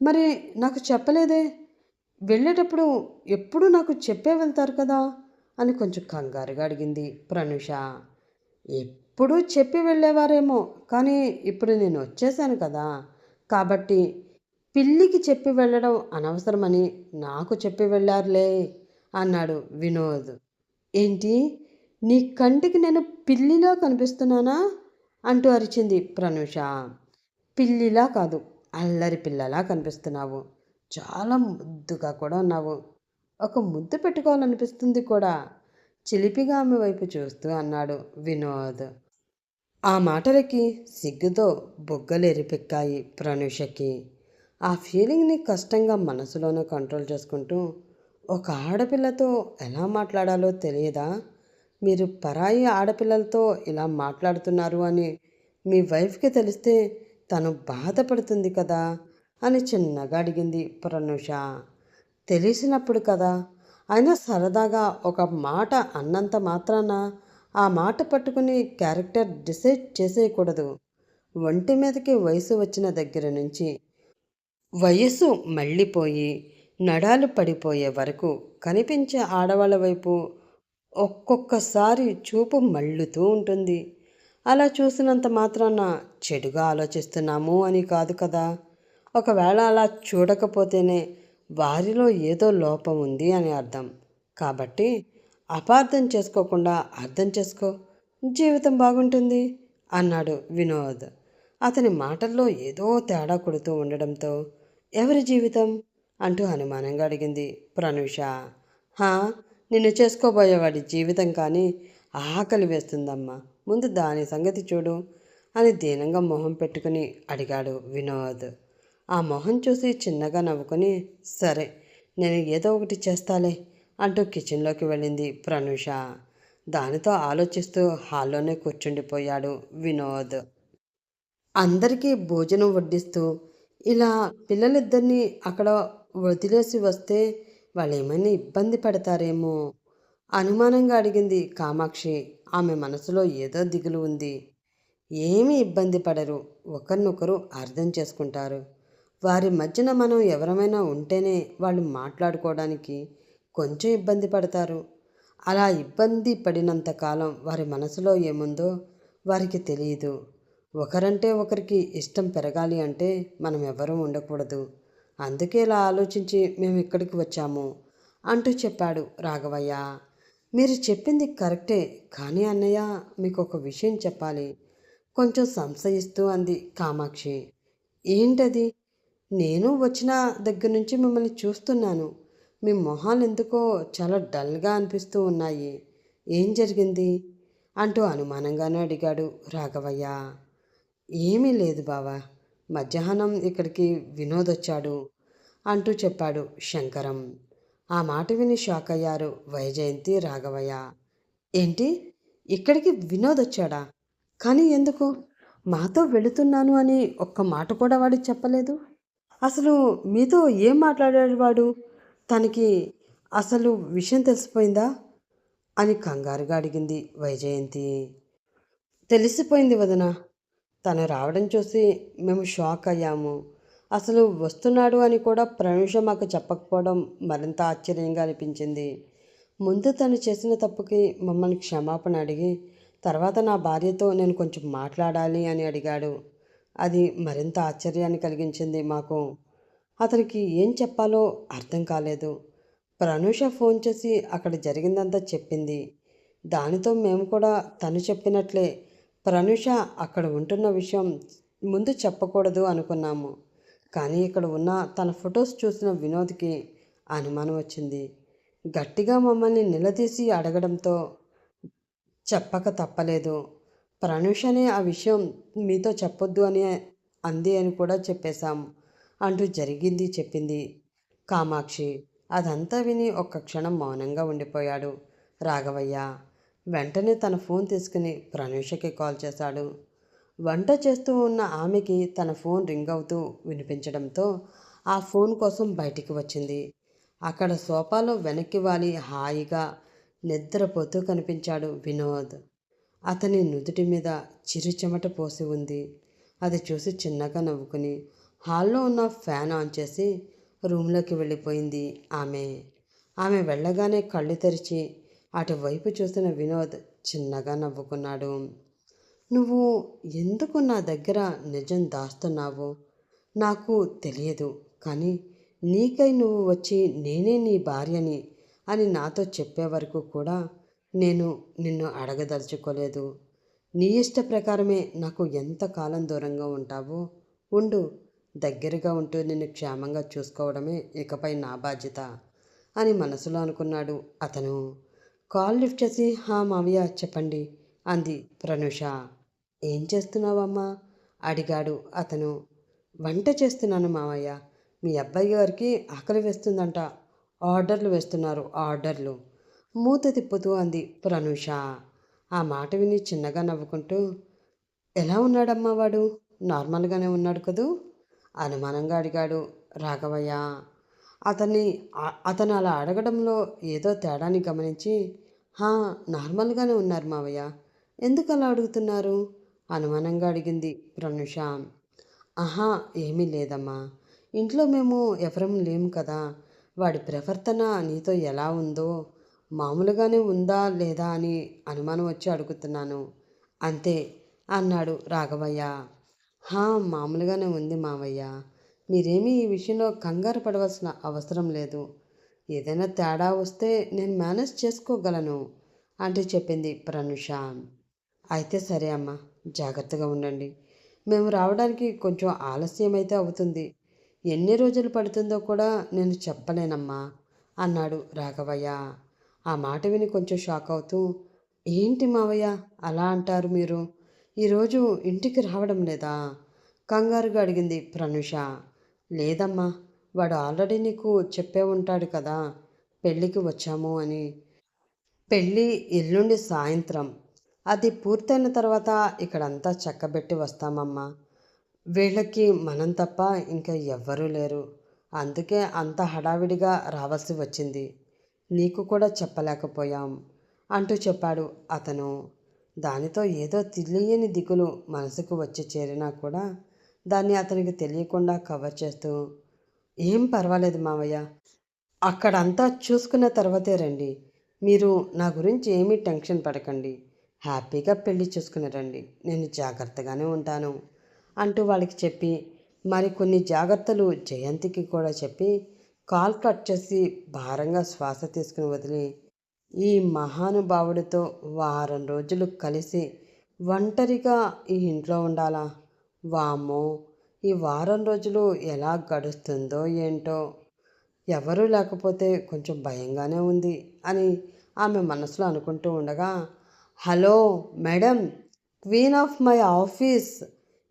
మరి నాకు చెప్పలేదే? వెళ్ళేటప్పుడు ఎప్పుడు నాకు చెప్పే వెళ్తారు కదా అని కొంచెం కంగారుగా అడిగింది ప్రనుష. ఎప్పుడూ చెప్పి వెళ్ళేవారేమో, కానీ ఇప్పుడు నేను వచ్చేసాను కదా, కాబట్టి పిల్లికి చెప్పి వెళ్ళడం అనవసరమని నాకు చెప్పి వెళ్ళారులే అన్నాడు వినోద్. ఏంటి, నీ కంటికి నేను పిల్లిలా కనిపిస్తున్నానా అంటూ అరిచింది ప్రనుష. పిల్లిలా కాదు, అల్లరి పిల్లలా కనిపిస్తున్నావు. చాలా ముద్దుగా కూడా ఉన్నావు. ఒక ముద్దు పెట్టుకోవాలనిపిస్తుంది కూడా చిలిపిగా ఆమె వైపు చూస్తూ అన్నాడు వినోద్. ఆ మాటలకి సిగ్గుతో బొగ్గలెరిపెక్కాయి ప్రనుషకి. ఆ ఫీలింగ్ని కష్టంగా మనసులోనే కంట్రోల్ చేసుకుంటూ, ఒక ఆడపిల్లతో ఎలా మాట్లాడాలో తెలియదా? మీరు పరాయి ఆడపిల్లలతో ఇలా మాట్లాడుతున్నారు అని మీ వైఫ్కి తెలిస్తే తను బాధపడుతుంది కదా అని చిన్నగా అడిగింది ప్రనుష. తెలిసినప్పుడు కదా, అయినా సరదాగా ఒక మాట అన్నంత మాత్రాన ఆ మాట పట్టుకుని క్యారెక్టర్ డిసైడ్ చేసేయకూడదు. ఒంటి మీదకి వయసు వచ్చిన దగ్గర నుంచి వయస్సు మళ్ళీపోయి నడాలు పడిపోయే వరకు కనిపించే ఆడవాళ్ళ వైపు ఒక్కొక్కసారి చూపు మళ్ళుతూ ఉంటుంది. అలా చూసినంత మాత్రాన చెడుగా ఆలోచిస్తున్నాము అని కాదు కదా. ఒకవేళ అలా చూడకపోతేనే వారిలో ఏదో లోపం ఉంది అని అర్థం. కాబట్టి అపార్థం చేసుకోకుండా అర్థం చేసుకో, జీవితం బాగుంటుంది అన్నాడు వినోద్. అతని మాటల్లో ఏదో తేడా కొడుతూ ఉండడంతో, ఎవరి జీవితం అంటూ అనుమానంగా అడిగింది ప్రనుష. హా, నిన్ను చేసుకోబోయేవాడి జీవితం కానీ, ఆకలి వేస్తుందమ్మా, ముందు దాని సంగతి చూడు అని దీనంగా మొహం పెట్టుకుని అడిగాడు వినోద్. ఆ మొహం చూసి చిన్నగా నవ్వుకొని, సరే, నేను ఏదో ఒకటి చేస్తాలే అంటూ కిచెన్లోకి వెళ్ళింది ప్రనుష. దానితో ఆలోచిస్తూ హాల్లోనే కూర్చుండిపోయాడు వినోద్. అందరికీ భోజనం వడ్డిస్తూ ఇలా పిల్లలిద్దరినీ అక్కడ వదిలేసి వస్తే వాళ్ళు ఏమైనా ఇబ్బంది పడతారేమో అనుమానంగా అడిగింది కామాక్షి. ఆమె మనసులో ఏదో దిగులు ఉంది. ఏమీ ఇబ్బంది పడరు, ఒకరినొకరు అర్థం చేసుకుంటారు. వారి మధ్యన మనం ఎవరమైనా ఉంటేనే వాళ్ళు మాట్లాడుకోవడానికి కొంచెం ఇబ్బంది పడతారు. అలా ఇబ్బంది పడినంతకాలం వారి మనసులో ఏముందో వారికి తెలియదు. ఒకరంటే ఒకరికి ఇష్టం పెరగాలి అంటే మనం ఎవరూ ఉండకూడదు. అందుకే ఇలా ఆలోచించి మేము ఇక్కడికి వచ్చాము అంటూ చెప్పాడు రాఘవయ్య. మీరు చెప్పింది కరెక్టే, కానీ అన్నయ్య మీకు ఒక విషయం చెప్పాలి కొంచెం సంశయిస్తూ అంది కామాక్షి. ఏంటది? నేను వచ్చిన దగ్గర నుంచి మిమ్మల్ని చూస్తున్నాను. మీ మొహాలు ఎందుకో చాలా డల్గా అనిపిస్తూ ఉన్నాయి. ఏం జరిగింది అంటూ అనుమానంగానే అడిగాడు రాఘవయ్య. ఏమీ లేదు బావా, మధ్యాహ్నం ఇక్కడికి వినోద్ వచ్చాడు అంటూ చెప్పాడు శంకరం. ఆ మాట విని షాక్ అయ్యారు వైజయంతి రాఘవయ్య. ఏంటి, ఇక్కడికి వినోద్ వచ్చాడా? కానీ ఎందుకు? మాతో వెళుతున్నాను అని ఒక్క మాట కూడా వాడికి చెప్పలేదు. అసలు మీతో ఏం మాట్లాడాడు వాడు? తనకి అసలు విషయం తెలిసిపోయిందా అని కంగారుగా అడిగింది వైజయంతి. తెలిసిపోయింది వదన. తను రావడం చూసి మేము షాక్ అయ్యాము. అసలు వస్తున్నాడు అని కూడా ప్రనూష మాకు చెప్పకపోవడం మరింత ఆశ్చర్యంగా అనిపించింది. ముందు తను చేసిన తప్పుకి మమ్మల్ని క్షమాపణ అడిగి తర్వాత నా భార్యతో నేను కొంచెం మాట్లాడాలి అని అడిగాడు. అది మరింత ఆశ్చర్యాన్ని కలిగించింది మాకు. అతనికి ఏం చెప్పాలో అర్థం కాలేదు. ప్రనూష ఫోన్ చేసి అక్కడ జరిగిందంతా చెప్పింది. దానితో మేము కూడా తను చెప్పినట్లే ప్రనూష అక్కడ ఉంటున్న విషయం ముందు చెప్పకూడదు అనుకున్నాము. కానీ ఇక్కడ ఉన్న తన ఫొటోస్ చూసిన వినోద్కి అనుమానం వచ్చింది. గట్టిగా మమ్మల్ని నిలదీసి అడగడంతో చెప్పక తప్పలేదు. ప్రనూషనే ఆ విషయం మీతో చెప్పొద్దు అని అంది అని కూడా చెప్పేశాం అంటూ జరిగింది చెప్పింది కామాక్షి. అదంతా విని ఒక్క క్షణం మౌనంగా ఉండిపోయాడు రాఘవయ్య. వెంటనే తన ఫోన్ తీసుకుని ప్రనూషకి కాల్ చేశాడు. వంట చేస్తూ ఉన్న ఆమెకి తన ఫోన్ రింగ్ అవుతూ వినిపించడంతో ఆ ఫోన్ కోసం బయటికి వచ్చింది. అక్కడ సోఫాలో వెనక్కి వాలి హాయిగా నిద్రపోతూ కనిపించాడు వినోద్. అతని నుదుటి మీద చిరు చెమట పోసి ఉంది. అది చూసి చిన్నగా నవ్వుకుని హాల్లో ఉన్న ఫ్యాన్ ఆన్ చేసి రూమ్లోకి వెళ్ళిపోయింది ఆమె. ఆమె వెళ్ళగానే కళ్ళు తెరిచి అటువైపు చూసిన వినోద్ చిన్నగా నవ్వుకున్నాడు. నువ్వు ఎందుకు నా దగ్గర నిజం దాస్తున్నావో నాకు తెలియదు, కానీ నీకై నువ్వు వచ్చి నేనే నీ భార్యని అని నాతో చెప్పే వరకు కూడా నేను నిన్ను అడగదలుచుకోలేదు. నీ ఇష్ట ప్రకారమే నాకు ఎంతకాలం దూరంగా ఉంటావో ఉండు. దగ్గరగా ఉంటూ నిన్ను క్షేమంగా చూసుకోవడమే ఇకపై నా బాధ్యత అని మనసులో అనుకున్నాడు అతను. కాల్ లిఫ్ట్ చేసి హా మావయ్య చెప్పండి అంది ప్రనూష. ఏం చేస్తున్నావమ్మా అడిగాడు అతను. వంట చేస్తున్నాను మావయ్య. మీ అబ్బాయి గారికి ఆకలి వేస్తుందంట, ఆర్డర్లు వేస్తున్నారు ఆర్డర్లు మూత తిప్పుతూ అంది ప్రనూష. ఆ మాట విని చిన్నగా నవ్వుకుంటూ ఎలా ఉన్నాడమ్మా వాడు? నార్మల్గానే ఉన్నాడు కదూ అనుమానంగా అడిగాడు రాఘవయ్య. అతను అలా అడగడంలో ఏదో తేడాని గమనించి హా నార్మల్గానే ఉన్నారు మావయ్య, ఎందుకు అలా అడుగుతున్నారు అనుమానంగా అడిగింది ప్రనూష. ఆహా ఏమీ లేదమ్మా, ఇంట్లో మేము ఎవరం లేము కదా, వాడి ప్రవర్తన నీతో ఎలా ఉందో మామూలుగానే ఉందా లేదా అని అనుమానం వచ్చి అడుగుతున్నాను అంతే అన్నాడు రాఘవయ్య. హా మామూలుగానే ఉంది మావయ్య, మీరేమీ ఈ విషయంలో కంగారు పడవలసిన అవసరం లేదు. ఏదైనా తేడా వస్తే నేను మేనేజ్ చేసుకోగలను అంటూ చెప్పింది ప్రనూష. అయితే సరే అమ్మా, జాగ్రత్తగా ఉండండి. మేము రావడానికి కొంచెం ఆలస్యం అయితే అవుతుంది. ఎన్ని రోజులు పడుతుందో కూడా నేను చెప్పలేనమ్మా అన్నాడు రాఘవయ్య. ఆ మాట విని కొంచెం షాక్ అవుతూ ఏంటి మావయ్య అలా అంటారు మీరు? ఈరోజు ఇంటికి రావడం లేదా కంగారుగా అడిగింది ప్రనూష. లేదమ్మా, వాడు ఆల్రెడీ నీకు చెప్పే ఉంటాడు కదా పెళ్ళికి వచ్చాము అని. పెళ్ళి ఎల్లుండి సాయంత్రం, అది పూర్తయిన తర్వాత ఇక్కడంతా చక్కబెట్టి వస్తామమ్మా. వీళ్ళకి మనం తప్ప ఇంకా ఎవ్వరూ లేరు, అందుకే అంత హడావిడిగా రావాల్సి వచ్చింది. నీకు కూడా చెప్పలేకపోయాం అంటూ చెప్పాడు అతను. దానితో ఏదో తెలియని దిగులు మనసుకు వచ్చి చేరినా కూడా దాన్ని అతనికి తెలియకుండా కవర్ చేస్తూ ఏం పర్వాలేదు మావయ్య, అక్కడంతా చూసుకున్న తర్వాతే రండి. మీరు నా గురించి ఏమీ టెన్షన్ పడకండి. హ్యాపీగా పెళ్లి చూసుకుని రండి, నేను జాగ్రత్తగానే ఉంటాను అంటూ వాళ్ళకి చెప్పి మరికొన్ని జాగ్రత్తలు జయంతికి కూడా చెప్పి కాల్ కట్ చేసి భారంగా శ్వాస తీసుకుని వదిలి ఈ మహానుభావుడితో వారం రోజులు కలిసి ఒంటరిగా ఈ ఇంట్లో ఉండాలా? వామ్మో! ఈ వారం రోజులు ఎలా గడుస్తుందో ఏంటో! ఎవరూ లేకపోతే కొంచెం భయంగానే ఉంది అని ఆమె మనసులో అనుకుంటూ ఉండగా, hello madam, queen of my office,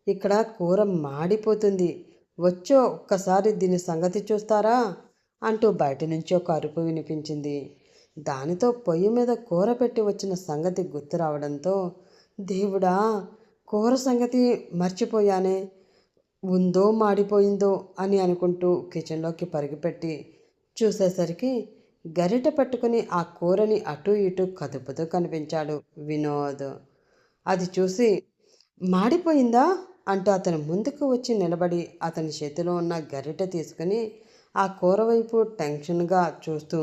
ఇక్కడ కూర మాడిపోతుంది, వచ్చో ఒక్కసారి దీని సంగతి చూస్తారా అంటూ బయట నుంచి ఒక అరుపు వినిపించింది. దానితో పొయ్యి మీద కూర పెట్టి వచ్చిన సంగతి గుర్తు రావడంతో, దేవుడా, కూర సంగతి మర్చిపోయానే, ఉందో మాడిపోయిందో అని అనుకుంటూ కిచెన్లోకి పరుగుపెట్టి చూసేసరికి గరిట పట్టుకుని ఆ కూరని అటూ ఇటూ కదుపుతూ కనిపించాడు వినోద్. అది చూసి మాడిపోయిందా అంటూ అతని ముందుకు వచ్చి నిలబడి అతని చేతిలో ఉన్న గరిట తీసుకుని ఆ కూర వైపు టెన్షన్గా చూస్తూ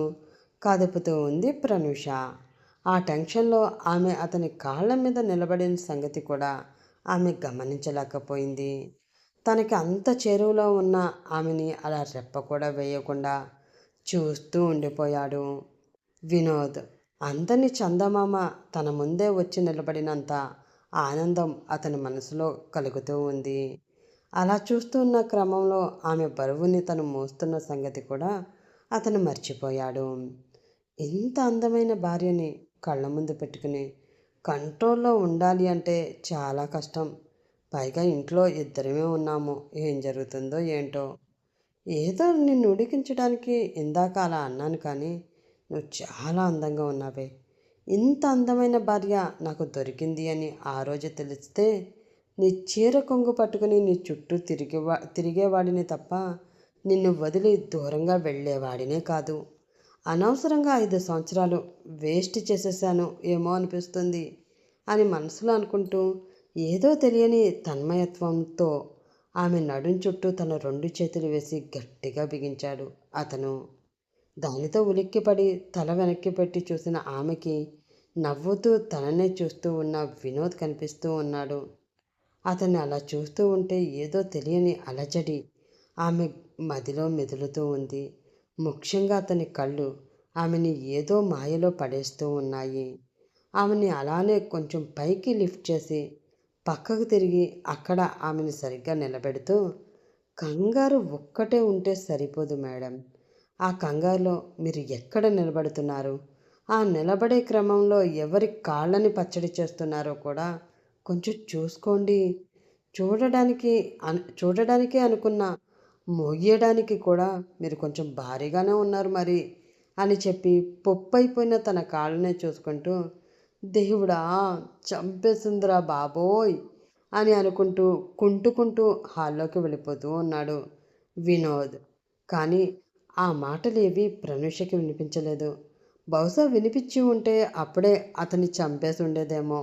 కదుపుతూ ఉంది ప్రనూష. ఆ టెన్షన్లో ఆమె అతని కాళ్ళ మీద నిలబడిన సంగతి కూడా ఆమె గమనించలేకపోయింది. తనకి అంత చేరువలో ఉన్న ఆమెని అలా రెప్ప కూడా వేయకుండా చూస్తూ ఉండిపోయాడు వినోద్. అందని చందమామ తన ముందే వచ్చి నిలబడినంత ఆనందం అతని మనసులో కలుగుతూ ఉంది. అలా చూస్తున్న క్రమంలో ఆమె బరువుని తను మోస్తున్న సంగతి కూడా అతను మర్చిపోయాడు. ఇంత అందమైన భార్యని కళ్ళ ముందు పెట్టుకుని కంట్రోల్లో ఉండాలి అంటే చాలా కష్టం. పైగా ఇంట్లో ఇద్దరమే ఉన్నాము, ఏం జరుగుతుందో ఏంటో. ఏదో నిన్ను ఉడికించడానికి ఇందాక అలా అన్నాను కానీ నువ్వు చాలా అందంగా ఉన్నావే. ఇంత అందమైన భార్య నాకు దొరికింది అని ఆ రోజు తెలిస్తే నీ చీర కొంగు పట్టుకుని నీ చుట్టూ తిరిగేవాడిని తప్ప నిన్ను వదిలి దూరంగా వెళ్ళేవాడినే కాదు. అనవసరంగా 5 సంవత్సరాలు వేస్ట్ చేసేసాను ఏమో అనిపిస్తుంది అని మనసులో అనుకుంటూ ఏదో తెలియని తన్మయత్వంతో ఆమె నడుం చుట్టూ తన 2 చేతులు వేసి గట్టిగా బిగించాడు అతను. దానితో ఉలిక్కిపడి తల వెనక్కి పెట్టి చూసిన ఆమెకి నవ్వుతూ తననే చూస్తూ ఉన్న వినోద్ కనిపిస్తూ ఉన్నాడు. అతన్ని అలా చూస్తూ ఉంటే ఏదో తెలియని అలజడి ఆమె మదిలో మెదులుతూ ఉంది. ముఖ్యంగా అతని కళ్ళు ఆమెని ఏదో మాయలో పడేస్తూ ఉన్నాయి. ఆమెని అలానే కొంచెం పైకి లిఫ్ట్ చేసి పక్కకు తిరిగి అక్కడ ఆమెను సరిగ్గా నిలబెడుతూ, కంగారు ఒక్కటే ఉంటే సరిపోదు మేడం. ఆ కంగారులో మీరు ఎక్కడ నిలబడుతున్నారు, ఆ నిలబడే క్రమంలో ఎవరి కాళ్ళని పచ్చడి చేస్తున్నారో కూడా కొంచెం చూసుకోండి. చూడడానికే అనుకున్న మొయ్యడానికి కూడా మీరు కొంచెం భారీగానే ఉన్నారు మరి అని చెప్పి పొప్పైపోయిన తన కాళ్ళనే చూసుకుంటూ, దేవుడా, చంపేసిందిరా బాబోయ్ అని అనుకుంటూ కుంటుకుంటూ హాల్లోకి వెళ్ళిపోతూ ఉన్నాడు వినోద్. కానీ ఆ మాటలేవి ప్రనూషకి వినిపించలేదు. బహుశా వినిపించి ఉంటే అప్పుడే అతన్ని చంపేసి ఉండేదేమో.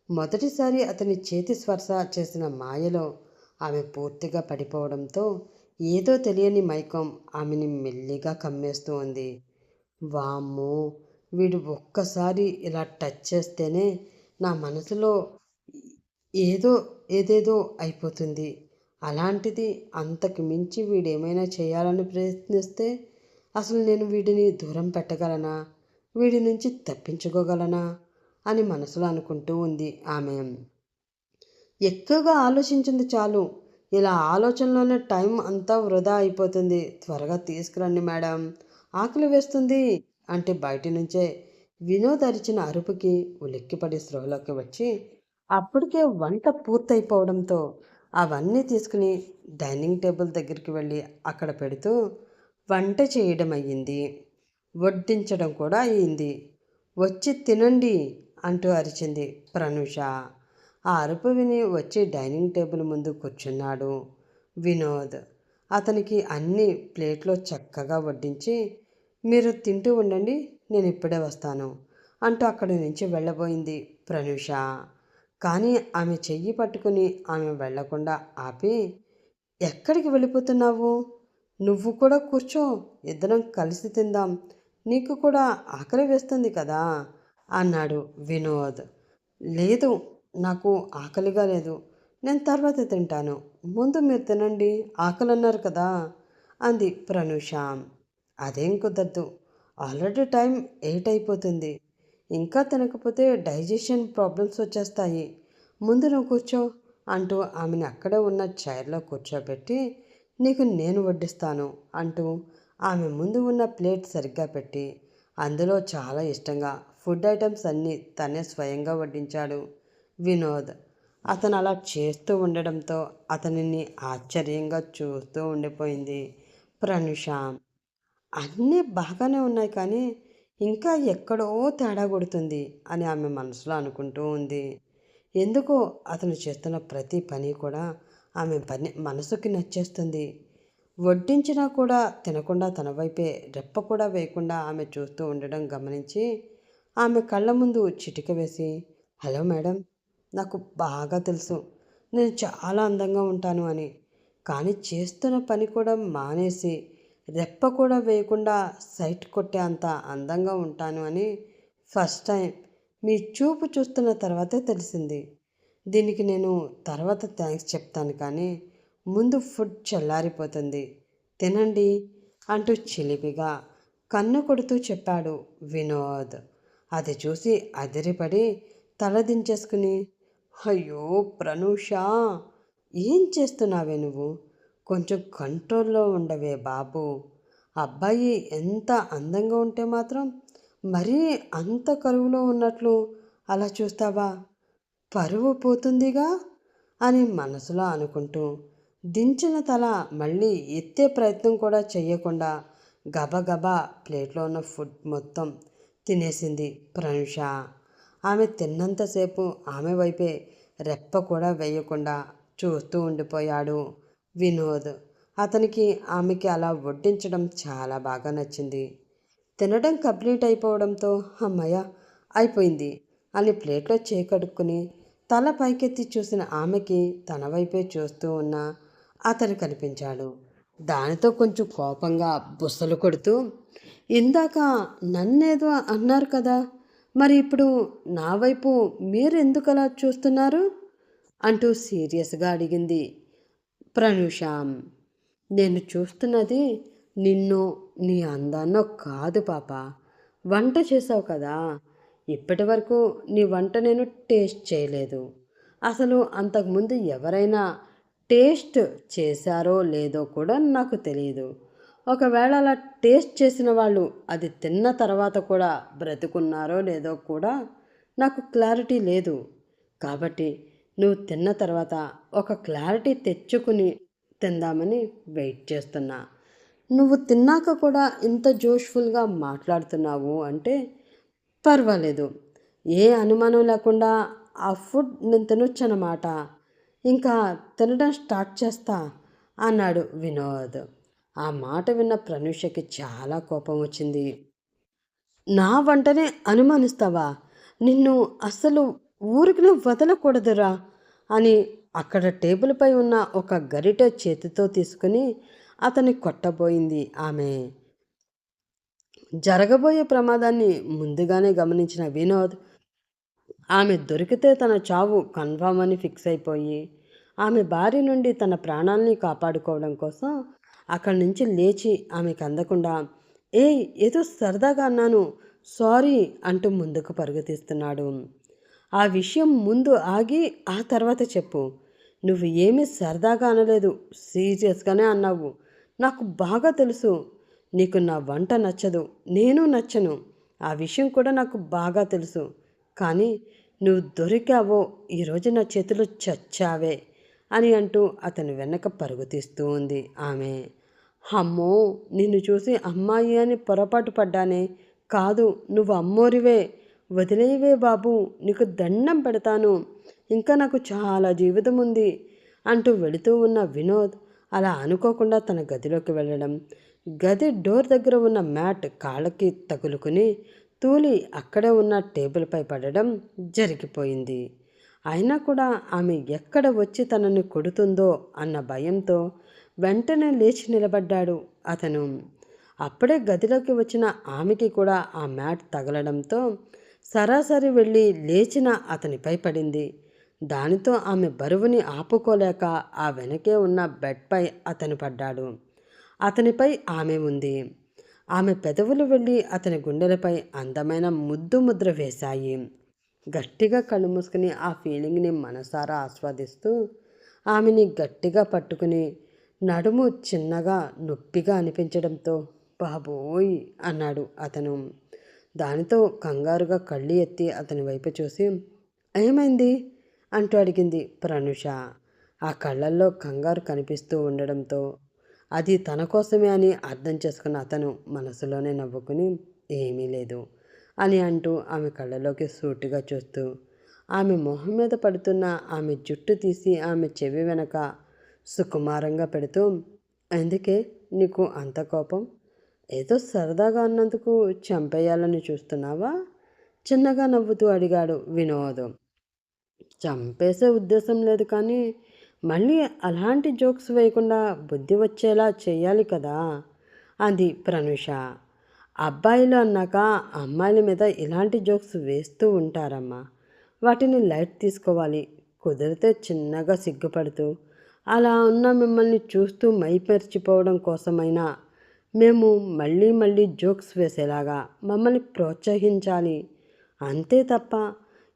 మొదటిసారి అతని చేతి స్పర్శ చేసిన మాయలో ఆమె పూర్తిగా పడిపోవడంతో ఏదో తెలియని మైకం ఆమెని మెల్లిగా కమ్మేస్తూ ఉంది. వామ్మో! వీడు ఒక్కసారి ఇలా టచ్ చేస్తేనే నా మనసులో ఏదో ఏదేదో అయిపోతుంది. అలాంటిది అంతకు మించి వీడేమైనా చేయాలని ప్రయత్నిస్తే అసలు నేను వీడిని దూరం పెట్టగలనా? వీడి నుంచి తప్పించుకోగలనా? అని మనసులో అనుకుంటూ ఉంది ఆమె. ఎక్కువగా ఆలోచించింది చాలు. ఇలా ఆలోచనలోనే టైం అంతా వృధా అయిపోతుంది. త్వరగా తీసుకురండి మేడం, ఆకలి వేస్తుంది అంటే బయటి నుంచే వినోద్ అరిచిన అరుపుకి ఉలిక్కిపడి స్పృహలోకి వచ్చి అప్పటికే వంట పూర్తయిపోవడంతో అవన్నీ తీసుకుని డైనింగ్ టేబుల్ దగ్గరికి వెళ్ళి అక్కడ పెడుతూ వంట చేయడం అయ్యింది. వడ్డించడం కూడా అయ్యింది. వచ్చి తినండి అంటూ అరిచింది ప్రనూష. ఆ అరుపు విని వచ్చి డైనింగ్ టేబుల్ ముందు కూర్చున్నాడు వినోద్. అతనికి అన్ని ప్లేట్లో చక్కగా వడ్డించి, మీరు తింటూ ఉండండి, నేను ఇప్పుడే వస్తాను అంటూ అక్కడి నుంచి వెళ్ళబోయింది ప్రనూష. కానీ ఆమె చెయ్యి పట్టుకుని ఆమె వెళ్లకుండా ఆపి, ఎక్కడికి వెళ్ళిపోతున్నావు? నువ్వు కూడా కూర్చో, ఇద్దరం కలిసి తిందాం, నీకు కూడా ఆకలి వేస్తుంది కదా అన్నాడు వినోద్. లేదు, నాకు ఆకలిగా లేదు. నేను తర్వాత తింటాను. ముందు మీరు తినండి. ఆకలన్నారు కదా! అంది ప్రనూష. అదేం కుదరదు. ఆల్రెడీ టైం 8 అయిపోతుంది. ఇంకా తినకపోతే డైజెషన్ ప్రాబ్లమ్స్ వచ్చేస్తాయి. ముందు నువ్వు కూర్చో అంటూ ఆమెను అక్కడే ఉన్న చైర్లో కూర్చోబెట్టి, నీకు నేను వడ్డిస్తాను అంటూ ఆమె ముందు ఉన్న ప్లేట్ సరిగ్గా పెట్టి, అందులో చాలా ఇష్టంగా ఫుడ్ ఐటమ్స్ అన్నీ తనే స్వయంగా వడ్డించాడు వినోద్. అతను అలా చేస్తూ ఉండడంతో అతనిని ఆశ్చర్యంగా చూస్తూ ఉండిపోయింది ప్రనుష. అన్నీ బాగానే ఉన్నాయి కానీ ఇంకా ఎక్కడో తేడా కొడుతుంది అని ఆమె మనసులో అనుకుంటూ ఉంది. ఎందుకో అతను చేస్తున్న ప్రతి పని కూడా ఆమె పని మనసుకి నచ్చేస్తుంది. వడ్డించినా కూడా తినకుండా తన వైపే రెప్ప కూడా వేయకుండా ఆమె చూస్తూ ఉండడం గమనించి ఆమె కళ్ళ ముందు చిటిక వేసి, హలో మేడం, నాకు బాగా తెలుసు నేను చాలా అందంగా ఉంటాను అని. కానీ చేస్తున్న పని కూడా మానేసి రెప్ప కూడా వేయకుండా సైట్ కొట్టే అంత అందంగా ఉంటాను అని ఫస్ట్ టైం మీ చూపు చూస్తున్న తర్వాతే తెలిసింది. దీనికి నేను తర్వాత థ్యాంక్స్ చెప్తాను కానీ ముందు ఫుడ్ చల్లారిపోతుంది, తినండి అంటూ చిలిపిగా కన్ను కొడుతూ చెప్పాడు వినోద్. అది చూసి అదిరిపడి తలదించేసుకుని, అయ్యో ప్రనూష, ఏం చేస్తున్నావే నువ్వు? కొంచెం కంట్రోల్లో ఉండవే బాబు. అబ్బాయి ఎంత అందంగా ఉంటే మాత్రం మరీ అంత కరువులో ఉన్నట్లు అలా చూస్తావా? పరువు పోతుందిగా అని మనసులో అనుకుంటూ దించిన తల మళ్ళీ ఎత్తే ప్రయత్నం కూడా చెయ్యకుండా గబగబా ప్లేట్లో ఉన్న ఫుడ్ మొత్తం తినేసింది ప్రనుష. ఆమె తిన్నంతసేపు ఆమె వైపే రెప్ప కూడా వేయకుండా చూస్తూ ఉండిపోయాడు వినోద్. అతనికి ఆమెకి అలా వడ్డించడం చాలా బాగా నచ్చింది. తినడం కంప్లీట్ అయిపోవడంతో అమ్మయ్య అయిపోయింది అని ప్లేట్లో చేకడుక్కుని తల పైకెత్తి చూసిన ఆమెకి తన వైపే చూస్తూ ఉన్న అతను కనిపించాడు. దానితో కొంచెం కోపంగా బుసలు కొడుతూ, ఇందాక నన్నేదో అన్నారు కదా, మరి ఇప్పుడు నా వైపు మీరెందుకలా చూస్తున్నారు అంటూ సీరియస్గా అడిగింది ప్రనూష. నేను చూస్తున్నది నిన్ను, నీ అందాన్నో కాదు పాప. వంట చేసావు కదా, ఇప్పటి వరకు నీ వంట నేను టేస్ట్ చేయలేదు. అసలు అంతకుముందు ఎవరైనా టేస్ట్ చేశారో లేదో కూడా నాకు తెలియదు. ఒకవేళ అలా టేస్ట్ చేసిన వాళ్ళు అది తిన్న తర్వాత కూడా బ్రతుకున్నారో లేదో కూడా నాకు క్లారిటీ లేదు. కాబట్టి నువ్వు తిన్న తర్వాత ఒక క్లారిటీ తెచ్చుకుని తిందామని వెయిట్ చేస్తున్నా. నువ్వు తిన్నాక కూడా ఇంత జోష్ఫుల్గా మాట్లాడుతున్నావు అంటే పర్వాలేదు. ఏ అనుమానం లేకుండా ఆ ఫుడ్ నేను తినొచ్చన్నమాట. ఇంకా తినడం స్టార్ట్ చేస్తా అన్నాడు వినోద్. ఆ మాట విన్న ప్రనూషకి చాలా కోపం వచ్చింది. నా వంటనే అనుమానిస్తావా? నిన్ను అస్సలు ఊరికినే వదలకూడదురా అని అక్కడ టేబుల్పై ఉన్న ఒక గరిటె చేతితో తీసుకుని అతన్ని కొట్టబోయింది ఆమె. జరగబోయే ప్రమాదాన్ని ముందుగానే గమనించిన వినోద్ ఆమె దొరికితే తన చావు కన్ఫామ్ అని ఫిక్స్ అయిపోయి ఆమె బారి నుండి తన ప్రాణాల్ని కాపాడుకోవడం కోసం అక్కడి నుంచి లేచి ఆమెకు అందకుండా, ఏయ్ ఏదో సరదాగా అన్నాను, సారీ అంటూ ముందుకు పరుగుతీస్తున్నాడు. ఆ విషయం ముందు ఆగి ఆ తర్వాత చెప్పు. నువ్వు ఏమీ సరదాగా అనలేదు, సీరియస్గానే అన్నావు. నాకు బాగా తెలుసు నీకు నా వంట నచ్చదు, నేను నచ్చను. ఆ విషయం కూడా నాకు బాగా తెలుసు. కానీ నువ్వు దొరికావో ఈరోజు నా చేతిలో చచ్చావే అని అంటూ అతని వెనక పరుగు తీస్తూ ఉంది ఆమె. అమ్మో, నిన్ను చూసి అమ్మాయి అని పొరపాటు పడ్డానే. కాదు, నువ్వు అమ్మోరివే. వదిలేవే బాబు, నీకు దండం పెడతాను. ఇంకా నాకు చాలా జీవితం ఉంది అంటూ వెళుతూ ఉన్న వినోద్ అలా అనుకోకుండా తన గదిలోకి వెళ్ళడం, గది డోర్ దగ్గర ఉన్న మ్యాట్ కాళ్ళకి తగులుకుని తూలి అక్కడే ఉన్న టేబుల్పై పడడం జరిగిపోయింది. అయినా కూడా ఆమె ఎక్కడ వచ్చి తనని కొడుతుందో అన్న భయంతో వెంటనే లేచి నిలబడ్డాడు అతను. అప్పుడే గదిలోకి వచ్చిన ఆమెకి కూడా ఆ మ్యాట్ తగలడంతో సరాసరి వెళ్ళి లేచిన అతనిపై పడింది. దానితో ఆమె బరువుని ఆపుకోలేక ఆ వెనకే ఉన్న బెడ్పై అతను పడ్డాడు. అతనిపై ఆమె ఉంది. ఆమె పెదవులు వెళ్ళి అతని గుండెలపై అందమైన ముద్దు ముద్ర వేశాయి. గట్టిగా కళ్ళు మూసుకుని ఆ ఫీలింగ్ని మనసారా ఆస్వాదిస్తూ ఆమెని గట్టిగా పట్టుకుని నడుము చిన్నగా నొప్పిగా అనిపించడంతో బాబోయ్ అన్నాడు అతను. దానితో కంగారుగా కళ్ళు ఎత్తి అతని వైపు చూసి ఏమైంది అంటూ అడిగింది ప్రనుష. ఆ కళ్ళల్లో కంగారు కనిపిస్తూ ఉండడంతో అది తన కోసమే అని అర్థం చేసుకున్న అతను మనసులోనే నవ్వుకుని ఏమీ లేదు అని అంటూ ఆమె కళ్ళలోకి సూటిగా చూస్తూ ఆమె మొహం మీద పడుతున్న ఆమె జుట్టు తీసి ఆమె చెవి వెనక సుకుమారంగా పెడుతూ అందుకే నీకు అంత కోపం? ఏదో సరదాగా అన్నందుకు చంపేయాలని చూస్తున్నావా? చిన్నగా నవ్వుతూ అడిగాడు వినోద్. చంపేసే ఉద్దేశం లేదు కానీ మళ్ళీ అలాంటి జోక్స్ వేయకుండా బుద్ధి వచ్చేలా చేయాలి కదా అంది ప్రనుష. అబ్బాయిలు అన్నాక అమ్మాయిల మీద ఇలాంటి జోక్స్ వేస్తూ ఉంటారమ్మా. వాటిని లైట్ తీసుకోవాలి. కుదిరితే చిన్నగా సిగ్గుపడుతూ అలా ఉన్న మిమ్మల్ని చూస్తూ మైపరిచిపోవడం కోసమైనా మేము మళ్ళీ మళ్ళీ జోక్స్ వేసేలాగా మమ్మల్ని ప్రోత్సహించాలి. అంతే తప్ప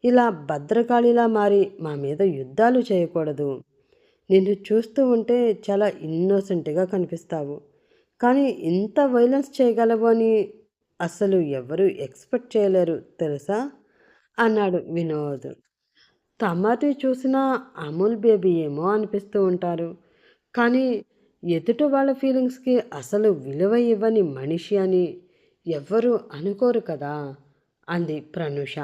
ఇలా భద్రకాళిలా మారి మా మీద యుద్ధాలు చేయకూడదు. నిన్ను చూస్తూ ఉంటే చాలా ఇన్నోసెంట్గా కనిపిస్తావు. కానీ ఇంత వైలెన్స్ చేయగలవు అని అసలు ఎవరు ఎక్స్పెక్ట్ చేయలేరు తెలుసా అన్నాడు వినోద్. తమరి చూసిన అమూల్ బేబీ ఏమో అనిపిస్తూ ఉంటారు. కానీ ఎదుటి వాళ్ళ ఫీలింగ్స్కి అసలు విలువ ఇవ్వని మనిషి అని ఎవ్వరూ అనుకోరు కదా అంది ప్రనుష.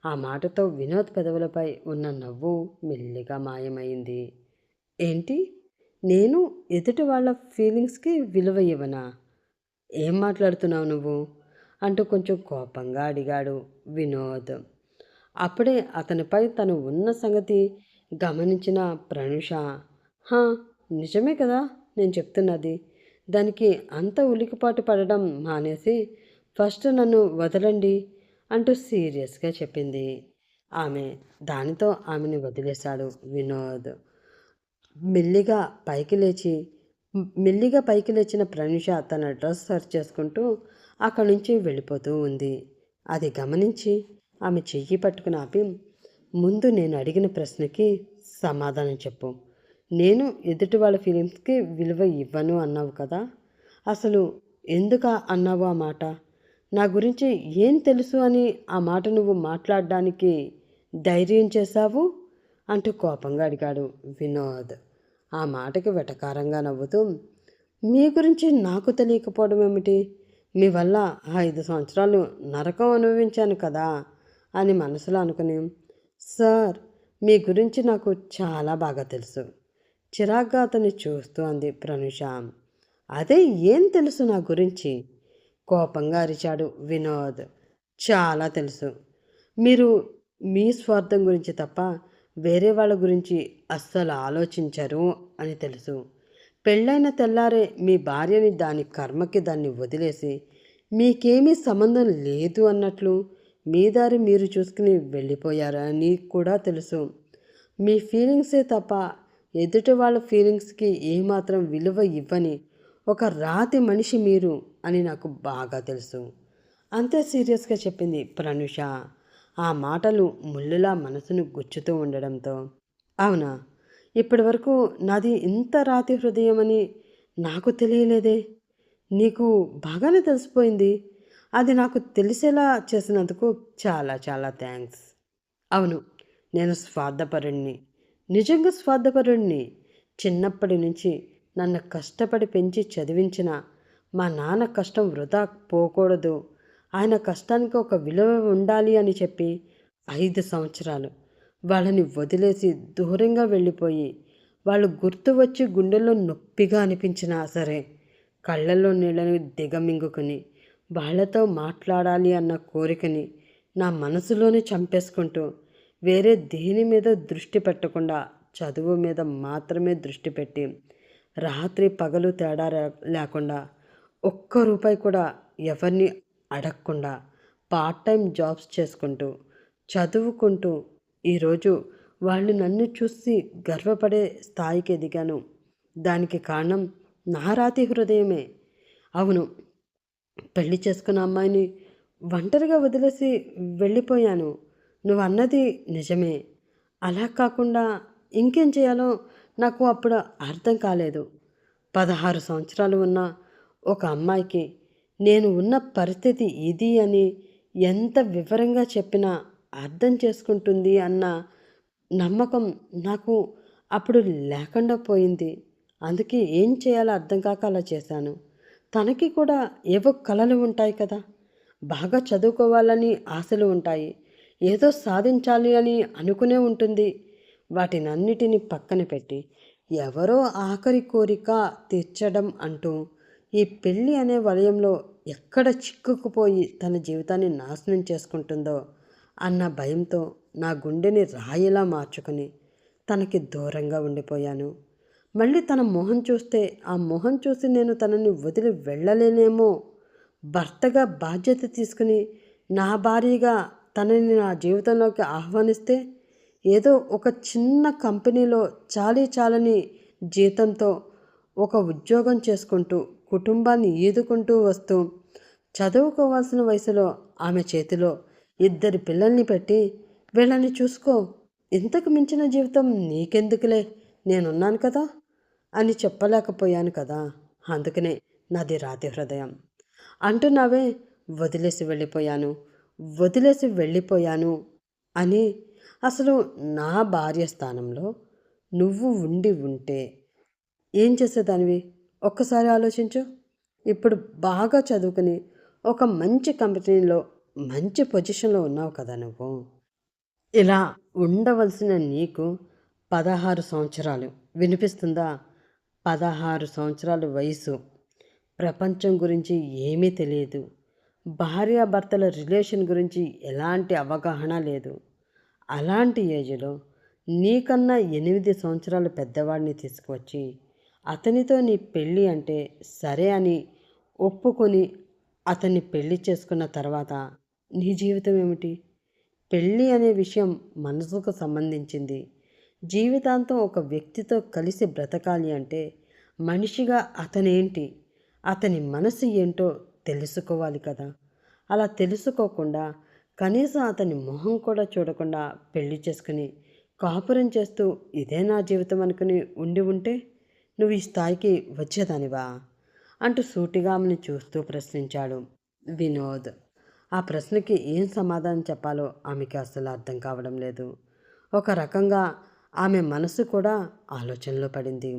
ఆ మాటతో వినోద్ పెదవులపై ఉన్న నవ్వు మెల్లిగా మాయమైంది. ఏంటి? నేను ఎదుటి వాళ్ళ ఫీలింగ్స్కి విలువ ఇవ్వనా? ఏం మాట్లాడుతున్నావు నువ్వు అంటూ కొంచెం కోపంగా అడిగాడు వినోద్. అప్పుడే అతనిపై తను ఉన్న సంగతి గమనించిన ప్రనుష హా నిజమే కదా నేను చెప్తున్నది. దానికి అంత ఉలికిపాటు పడడం మానేసి ఫస్ట్ నన్ను వదలండి అంటూ సీరియస్గా చెప్పింది ఆమె. దానితో ఆమెని వదిలేశాడు వినోద్. మెల్లిగా పైకి లేచి మెల్లిగా పైకి లేచిన ప్రనుష తన డ్రెస్ సర్చ్ చేసుకుంటూ అక్కడి నుంచి వెళ్ళిపోతూ ఉంది. అది గమనించి ఆమె చెయ్యి పట్టుకుని ఆపి ముందు నేను అడిగిన ప్రశ్నకి సమాధానం చెప్పు. నేను ఎదుటి వాళ్ళ ఫీలింగ్స్కి విలువ ఇవ్వను అన్నావు కదా, అసలు ఎందుకు అన్నావు ఆ మాట? నా గురించి ఏం తెలుసు అని ఆ మాట నువ్వు మాట్లాడడానికి ధైర్యం చేశావు అంటూ కోపంగా అడిగాడు వినోద్. ఆ మాటకి వెటకారంగా నవ్వుతూ మీ గురించి నాకు తెలియకపోవడం ఏమిటి? మీ వల్ల 5 సంవత్సరాలు నరకం అనుభవించాను కదా అని మనసులో అనుకుని సార్ మీ గురించి నాకు చాలా బాగా తెలుసు చిరాగ్గా అతన్ని చూస్తూ అంది ప్రనుష. అదే ఏం తెలుసు నా గురించి? కోపంగా అరిచాడు వినోద్. చాలా తెలుసు. మీరు మీ స్వార్థం గురించి తప్ప వేరే వాళ్ళ గురించి అస్సలు ఆలోచించరు అని తెలుసు. పెళ్ళైన తెల్లారే మీ భార్యని దాని కర్మకి దాన్ని వదిలేసి మీకేమీ సంబంధం లేదు అన్నట్లు మీ దారి మీరు చూసుకుని వెళ్ళిపోయారని కూడా తెలుసు. మీ ఫీలింగ్సే తప్ప ఎదుటి వాళ్ళ ఫీలింగ్స్కి ఏమాత్రం విలువ ఇవ్వని ఒక రాతి మనిషి మీరు అని నాకు బాగా తెలుసు అంతే సీరియస్గా చెప్పింది ప్రనుష. ఆ మాటలు ముళ్ళులా మనసును గుచ్చుతూ ఉండడంతో అవునా, ఇప్పటి వరకు నాది ఇంత రాతి హృదయమని నాకు తెలియలేదే. నీకు బాగానే తెలిసిపోయింది. అది నాకు తెలిసేలా చేసినందుకు చాలా చాలా థ్యాంక్స్. అవును, నేను స్వార్థపరుణ్ణి, నిజంగా స్వార్థపరుణ్ణి. చిన్నప్పటి నుంచి నన్ను కష్టపడి పెంచి చదివించిన మా నాన్న కష్టం వృధా పోకూడదు, ఆయన కష్టానికి ఒక విలువ ఉండాలి అని చెప్పి 5 సంవత్సరాలు వాళ్ళని వదిలేసి దూరంగా వెళ్ళిపోయి వాళ్ళు గుర్తు వచ్చి గుండెల్లో నొప్పిగా అనిపించినా సరే కళ్ళల్లో నీళ్ళని దిగమింగుకుని వాళ్ళతో మాట్లాడాలి అన్న కోరికని నా మనసులోనే చంపేసుకుంటూ వేరే దేని మీద దృష్టి పెట్టకుండా చదువు మీద మాత్రమే దృష్టి పెట్టి రాత్రి పగలు తేడా లేకుండా ఒక్క రూపాయి కూడా ఎవరిని అడగకుండా పార్ట్ టైం జాబ్స్ చేసుకుంటూ, చదువుకుంటూ ఈరోజు వాళ్ళు నన్ను చూసి గర్వపడే స్థాయికి ఎదిగాను. దానికి కారణం నా రాతి హృదయమే. అవును, పెళ్లి చేసుకున్న అమ్మాయిని ఒంటరిగా వదిలేసి వెళ్ళిపోయాను. నువ్వన్నది నిజమే. అలా కాకుండా ఇంకేం చేయాలో నాకు అప్పుడు అర్థం కాలేదు. 16 సంవత్సరాలు ఉన్న ఒక అమ్మాయికి నేను ఉన్న పరిస్థితి ఇది అని ఎంత వివరంగా చెప్పినా అర్థం చేసుకుంటుంది అన్న నమ్మకం నాకు అప్పుడు లేకుండా పోయింది. అందుకే ఏం చేయాలో అర్థం కాక అలా చేశాను. తనకి కూడా ఏవో కలలు ఉంటాయి కదా! బాగా చదువుకోవాలని ఆశలు ఉంటాయి. ఏదో సాధించాలి అని అనుకునే ఉంటుంది. వాటినన్నిటిని పక్కన పెట్టి ఎవరో ఆఖరి కోరిక తీర్చడం అంటూ ఈ పెళ్ళి అనే వలయంలో ఎక్కడ చిక్కుకుపోయి తన జీవితాన్ని నాశనం చేసుకుంటుందో అన్న భయంతో నా గుండెని రాయిలా మార్చుకొని తనకి దూరంగా ఉండిపోయాను. మళ్ళీ తన మొహం చూస్తే ఆ మొహం చూసి నేను తనని వదిలి వెళ్ళలేనేమో. భర్తగా బాధ్యత తీసుకుని నా భార్యగా తనని నా జీవితంలోకి ఆహ్వానిస్తే ఏదో ఒక చిన్న కంపెనీలో చాలని జీతంతో ఒక ఉద్యోగం చేసుకుంటూ కుటుంబాన్ని ఈదుకుంటూ వస్తూ చదువుకోవాల్సిన వయసులో ఆమె చేతిలో 2 పిల్లల్ని పెట్టి వీళ్ళని చూసుకో, ఇంతకు మించిన జీవితం నీకెందుకులే, నేనున్నాను కదా అని చెప్పలేకపోయాను కదా. అందుకనే నాది రాతి హృదయం. అంటున్నావే, వదిలేసి వెళ్ళిపోయాను, వదిలేసి వెళ్ళిపోయాను అని. అసలు నా భార్య స్థానంలో నువ్వు ఉండి ఉంటే ఏం చేసేదానివి? ఒక్కసారి ఆలోచించు. ఇప్పుడు బాగా చదువుకుని ఒక మంచి కంపెనీలో మంచి పొజిషన్‌లో ఉన్నావు కదా నువ్వు. ఇలా ఉండవలసిన నీకు 16 సంవత్సరాలు వినిపిస్తుందా? 16 సంవత్సరాల వయసు. ప్రపంచం గురించి ఏమీ తెలియదు. భార్యాభర్తల రిలేషన్ గురించి ఎలాంటి అవగాహన లేదు. అలాంటి ఏజ్‌లో నీకన్నా 8 సంవత్సరాలు పెద్దవాడిని తీసుకువచ్చి అతనితో నీ పెళ్ళి అంటే సరే అని ఒప్పుకొని అతన్ని పెళ్లి చేసుకున్న తర్వాత నీ జీవితం ఏమిటి? పెళ్ళి అనే విషయం మనసుకు సంబంధించింది. జీవితాంతం ఒక వ్యక్తితో కలిసి బ్రతకాలి అంటే మనిషిగా అతనేంటి, అతని మనసు ఏంటో తెలుసుకోవాలి కదా. అలా తెలుసుకోకుండా కనీసం అతని మొహం కూడా చూడకుండా పెళ్లి చేసుకుని కాపురం చేస్తూ ఇదే నా జీవితం అనుకుని ఉండి ఉంటే నువ్వు ఈ స్థాయికి వచ్చేదానివా అంటూ సూటిగా ఆమెను చూస్తూ ప్రశ్నించాడు వినోద్. ఆ ప్రశ్నకి ఏం సమాధానం చెప్పాలో ఆమెకి అస్సలు అర్థం కావడం లేదు. ఒక రకంగా ఆమె మనసు కూడా ఆలోచనలో పడింది.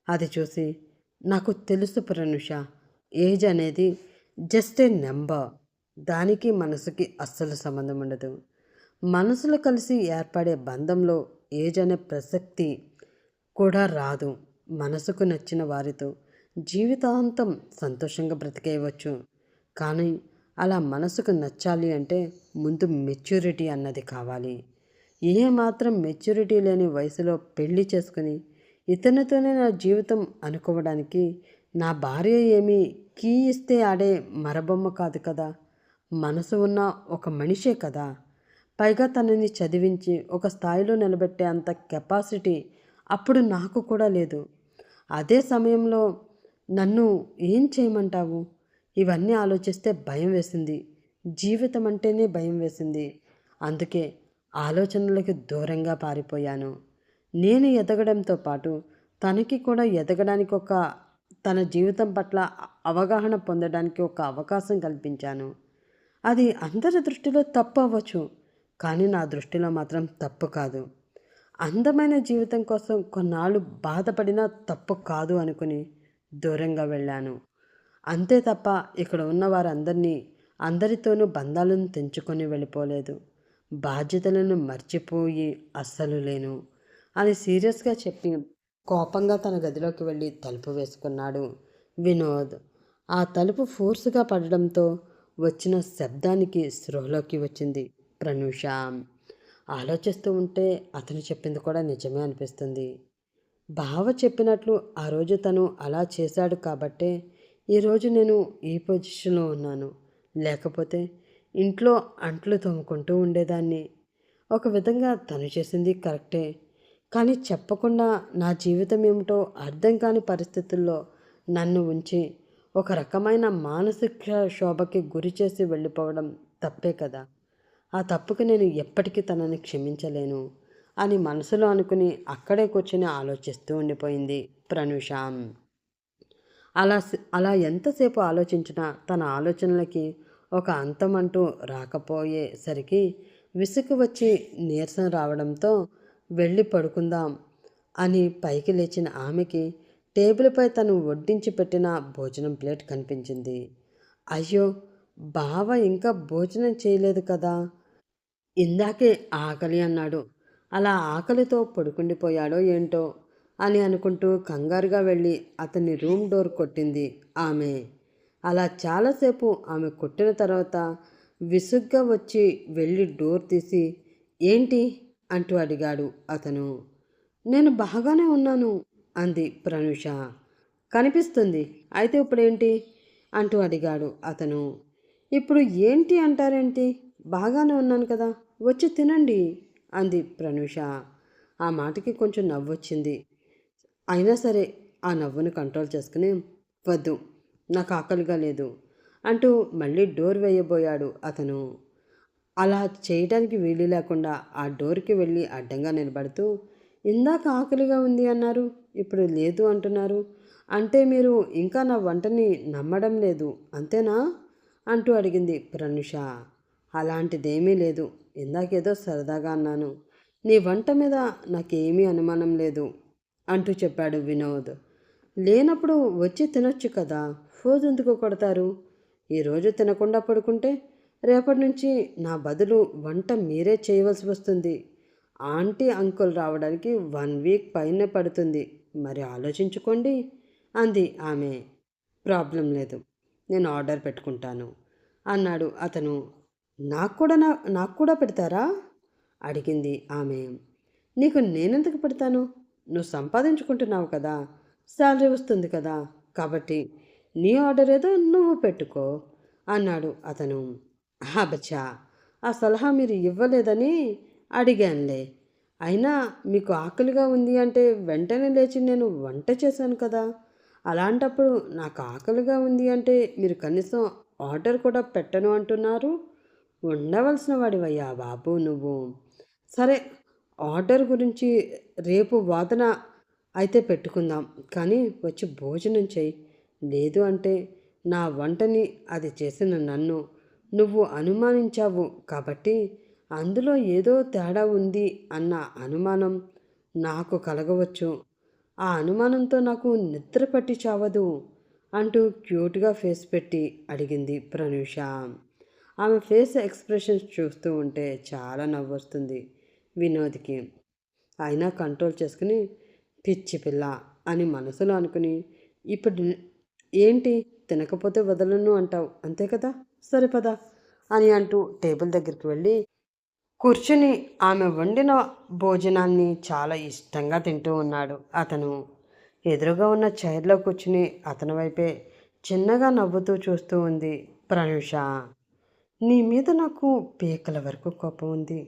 అది చూసి, నాకు తెలుసు ప్రనుష, ఏజ్ అనేది జస్ట్ ఏ నెంబర్. దానికి మనసుకి అస్సలు సంబంధం ఉండదు. మనసులు కలిసి ఏర్పడే బంధంలో ఏజ్ అనే ప్రసక్తి కూడా రాదు. మనసుకు నచ్చిన వారితో జీవితాంతం సంతోషంగా బ్రతికేయవచ్చు. కానీ అలా మనసుకు నచ్చాలి అంటే ముందు మెచ్యూరిటీ అన్నది కావాలి. ఏ మాత్రం మెచ్యూరిటీ లేని వయసులో పెళ్లి చేసుకుని ఇతనితోనే నా జీవితం అనుకోవడానికి నా భార్య ఏమీ కీ ఇస్తే ఆడే మరబొమ్మ కాదు కదా. మనసు ఉన్న ఒక మనిషే కదా. పైగా తనని చదివించి ఒక స్థాయిలో నిలబెట్టే అంత కెపాసిటీ అప్పుడు నాకు కూడా లేదు. అదే సమయంలో నన్ను ఏం చేయమంటావు? ఇవన్నీ ఆలోచిస్తే భయం వేసింది. జీవితం అంటేనే భయం వేసింది. అందుకే ఆలోచనలకి దూరంగా పారిపోయాను. నేను ఎదగడంతో పాటు తనకి కూడా ఎదగడానికి తన జీవితం పట్ల అవగాహన పొందడానికి ఒక అవకాశం కల్పించాను. అది అందరి దృష్టిలో తప్పు అవ్వచ్చు, కానీ నా దృష్టిలో మాత్రం తప్పు కాదు. అందమైన జీవితం కోసం కొన్నాళ్ళు బాధపడినా తప్పు కాదు అనుకుని దూరంగా వెళ్ళాను. అంతే తప్ప ఇక్కడ ఉన్న వారందరినీ అందరితోనూ బంధాలను తెంచుకొని వెళ్ళిపోలేదు. బాధ్యతలను మర్చిపోయి అస్సలు లేను అని సీరియస్గా చెప్పి కోపంగా తన గదిలోకి వెళ్ళి తలుపు వేసుకున్నాడు వినోద్. ఆ తలుపు ఫోర్సుగా పడడంతో వచ్చిన శబ్దానికి స్పృహలోకి వచ్చింది ప్రనూష. ఆలోచిస్తూ ఉంటే అతను చెప్పింది కూడా నిజమే అనిపిస్తుంది. బావ చెప్పినట్లు ఆ రోజు తను అలా చేశాడు కాబట్టే ఈరోజు నేను ఈ పొజిషన్లో ఉన్నాను. లేకపోతే ఇంట్లో అంట్లు తోముకుంటూ ఉండేదాన్ని. ఒక విధంగా తను చేసింది కరెక్టే. కానీ చెప్పకుండా నా జీవితం ఏమిటో అర్థం కాని పరిస్థితుల్లో నన్ను ఉంచి ఒక రకమైన మానసిక క్షోభకి గురి చేసి వెళ్ళిపోవడం తప్పే కదా! ఆ తప్పుకి నేను ఎప్పటికీ తనని క్షమించలేను అని మనసులో అనుకుని అక్కడే కూర్చొని ఆలోచిస్తూ ఉండిపోయింది ప్రనూష. అలా ఎంతసేపు ఆలోచించినా తన ఆలోచనలకి ఒక అంతమంటూ రాకపోయేసరికి విసుగు వచ్చి నీరసం రావడంతో వెళ్ళి పడుకుందాం అని పైకి లేచిన ఆమెకి టేబుల్పై తను వడ్డించి పెట్టిన భోజనం ప్లేట్ కనిపించింది. అయ్యో, బావ ఇంకా భోజనం చేయలేదు కదా, ఇందాకే ఆకలి అన్నాడు, అలా ఆకలితో పడుకుండిపోయాడో ఏంటో అని అనుకుంటూ కంగారుగా వెళ్ళి అతని రూమ్ డోర్ కొట్టింది ఆమె. అలా చాలాసేపు ఆమె కొట్టిన తర్వాత విసుగ్గా వచ్చి వెళ్ళి డోర్ తీసి ఏంటి అంటూ అడిగాడు అతను. నేను బాగానే ఉన్నాను అంది ప్రనూష. కనిపిస్తుంది, అయితే ఇప్పుడేంటి అంటూ అడిగాడు అతను. ఇప్పుడు ఏంటి అంటారేంటి, బాగానే ఉన్నాను కదా, వచ్చి తినండి అంది ప్రనూష. ఆ మాటకి కొంచెం నవ్వొచ్చింది. అయినా సరే ఆ నవ్వును కంట్రోల్ చేసుకుని వద్దు, నాకు ఆకలిగా లేదు అంటూ మళ్ళీ డోర్ వేయబోయాడు అతను. అలా చేయడానికి వీలు లేకుండా ఆ డోర్కి వెళ్ళి అడ్డంగా నిలబడుతూ ఇందాక ఆకలిగా ఉంది అన్నారు, ఇప్పుడు లేదు అంటున్నారు, అంటే మీరు ఇంకా నా వంటని నమ్మడం లేదు అంతేనా అంటూ అడిగింది ప్రనుష. అలాంటిదేమీ లేదు, ఇందాకేదో సరదాగా అన్నాను, నీ వంట మీద నాకేమీ అనుమానం లేదు అంటూ చెప్పాడు వినోద్. లేనప్పుడు వచ్చి తినొచ్చు కదా, ఫోజు ఎందుకు కొడతారు, ఈరోజు తినకుండా పడుకుంటే రేపటి నుంచి నా బదులు వంట మీరే చేయవలసి వస్తుంది. ఆంటీ అంకుల్ రావడానికి 1 వీక్ పైనే పడుతుంది, మరి ఆలోచించుకోండి అంది ఆమె. ప్రాబ్లం లేదు, నేను ఆర్డర్ పెట్టుకుంటాను అన్నాడు అతను. నాకు కూడా పెడతారా అడిగింది ఆమె. నీకు నేనెందుకు పెడతాను, నువ్వు సంపాదించుకుంటున్నావు కదా, శాలరీ వస్తుంది కదా, కాబట్టి నీ ఆర్డర్ ఏదో నువ్వు పెట్టుకో అన్నాడు అతను. అబ్బచ్చా, ఆ సలహా మీరు ఇవ్వలేదని అడిగానులే, అయినా మీకు ఆకలిగా ఉంది అంటే వెంటనే లేచి నేను వంట చేశాను కదా, అలాంటప్పుడు నాకు ఆకలిగా ఉంది అంటే మీరు కనీసం ఆర్డర్ కూడా పెట్టను అంటున్నారు, ఉండవలసిన వాడివయ్యా బాబు నువ్వు. సరే, ఆర్డర్ గురించి రేపు వాదన అయితే పెట్టుకుందాం, కానీ వచ్చి భోజనం చెయ్యి, లేదు అంటే నా వంటని అది చేసిన నన్ను నువ్వు అనుమానించావు కాబట్టి అందులో ఏదో తేడా ఉంది అన్న అనుమానం నాకు కలగవచ్చు, ఆ అనుమానంతో నాకు నిద్ర పట్టి చావదు అంటూ క్యూట్గా ఫేస్ పెట్టి అడిగింది ప్రనూష. ఆమె ఫేస్ ఎక్స్ప్రెషన్స్ చూస్తూ ఉంటే చాలా నవ్వొస్తుంది వినోద్కి. అయినా కంట్రోల్ చేసుకుని పిచ్చి పిల్ల అని మనసులో అనుకుని ఇప్పుడు ఏంటి తినకపోతే వదలను అంటావు అంతే కదా, సరే పద అని అంటూ టేబుల్ దగ్గరికి వెళ్ళి కూర్చుని ఆమె వండిన భోజనాన్ని చాలా ఇష్టంగా తింటూ ఉన్నాడు అతను. ఎదురుగా ఉన్న చైర్లో కూర్చుని అతని వైపే చిన్నగా నవ్వుతూ చూస్తూ ఉంది ప్రనూష. నీ మీద నాకు పీకల వరకు కోపం ఉంది,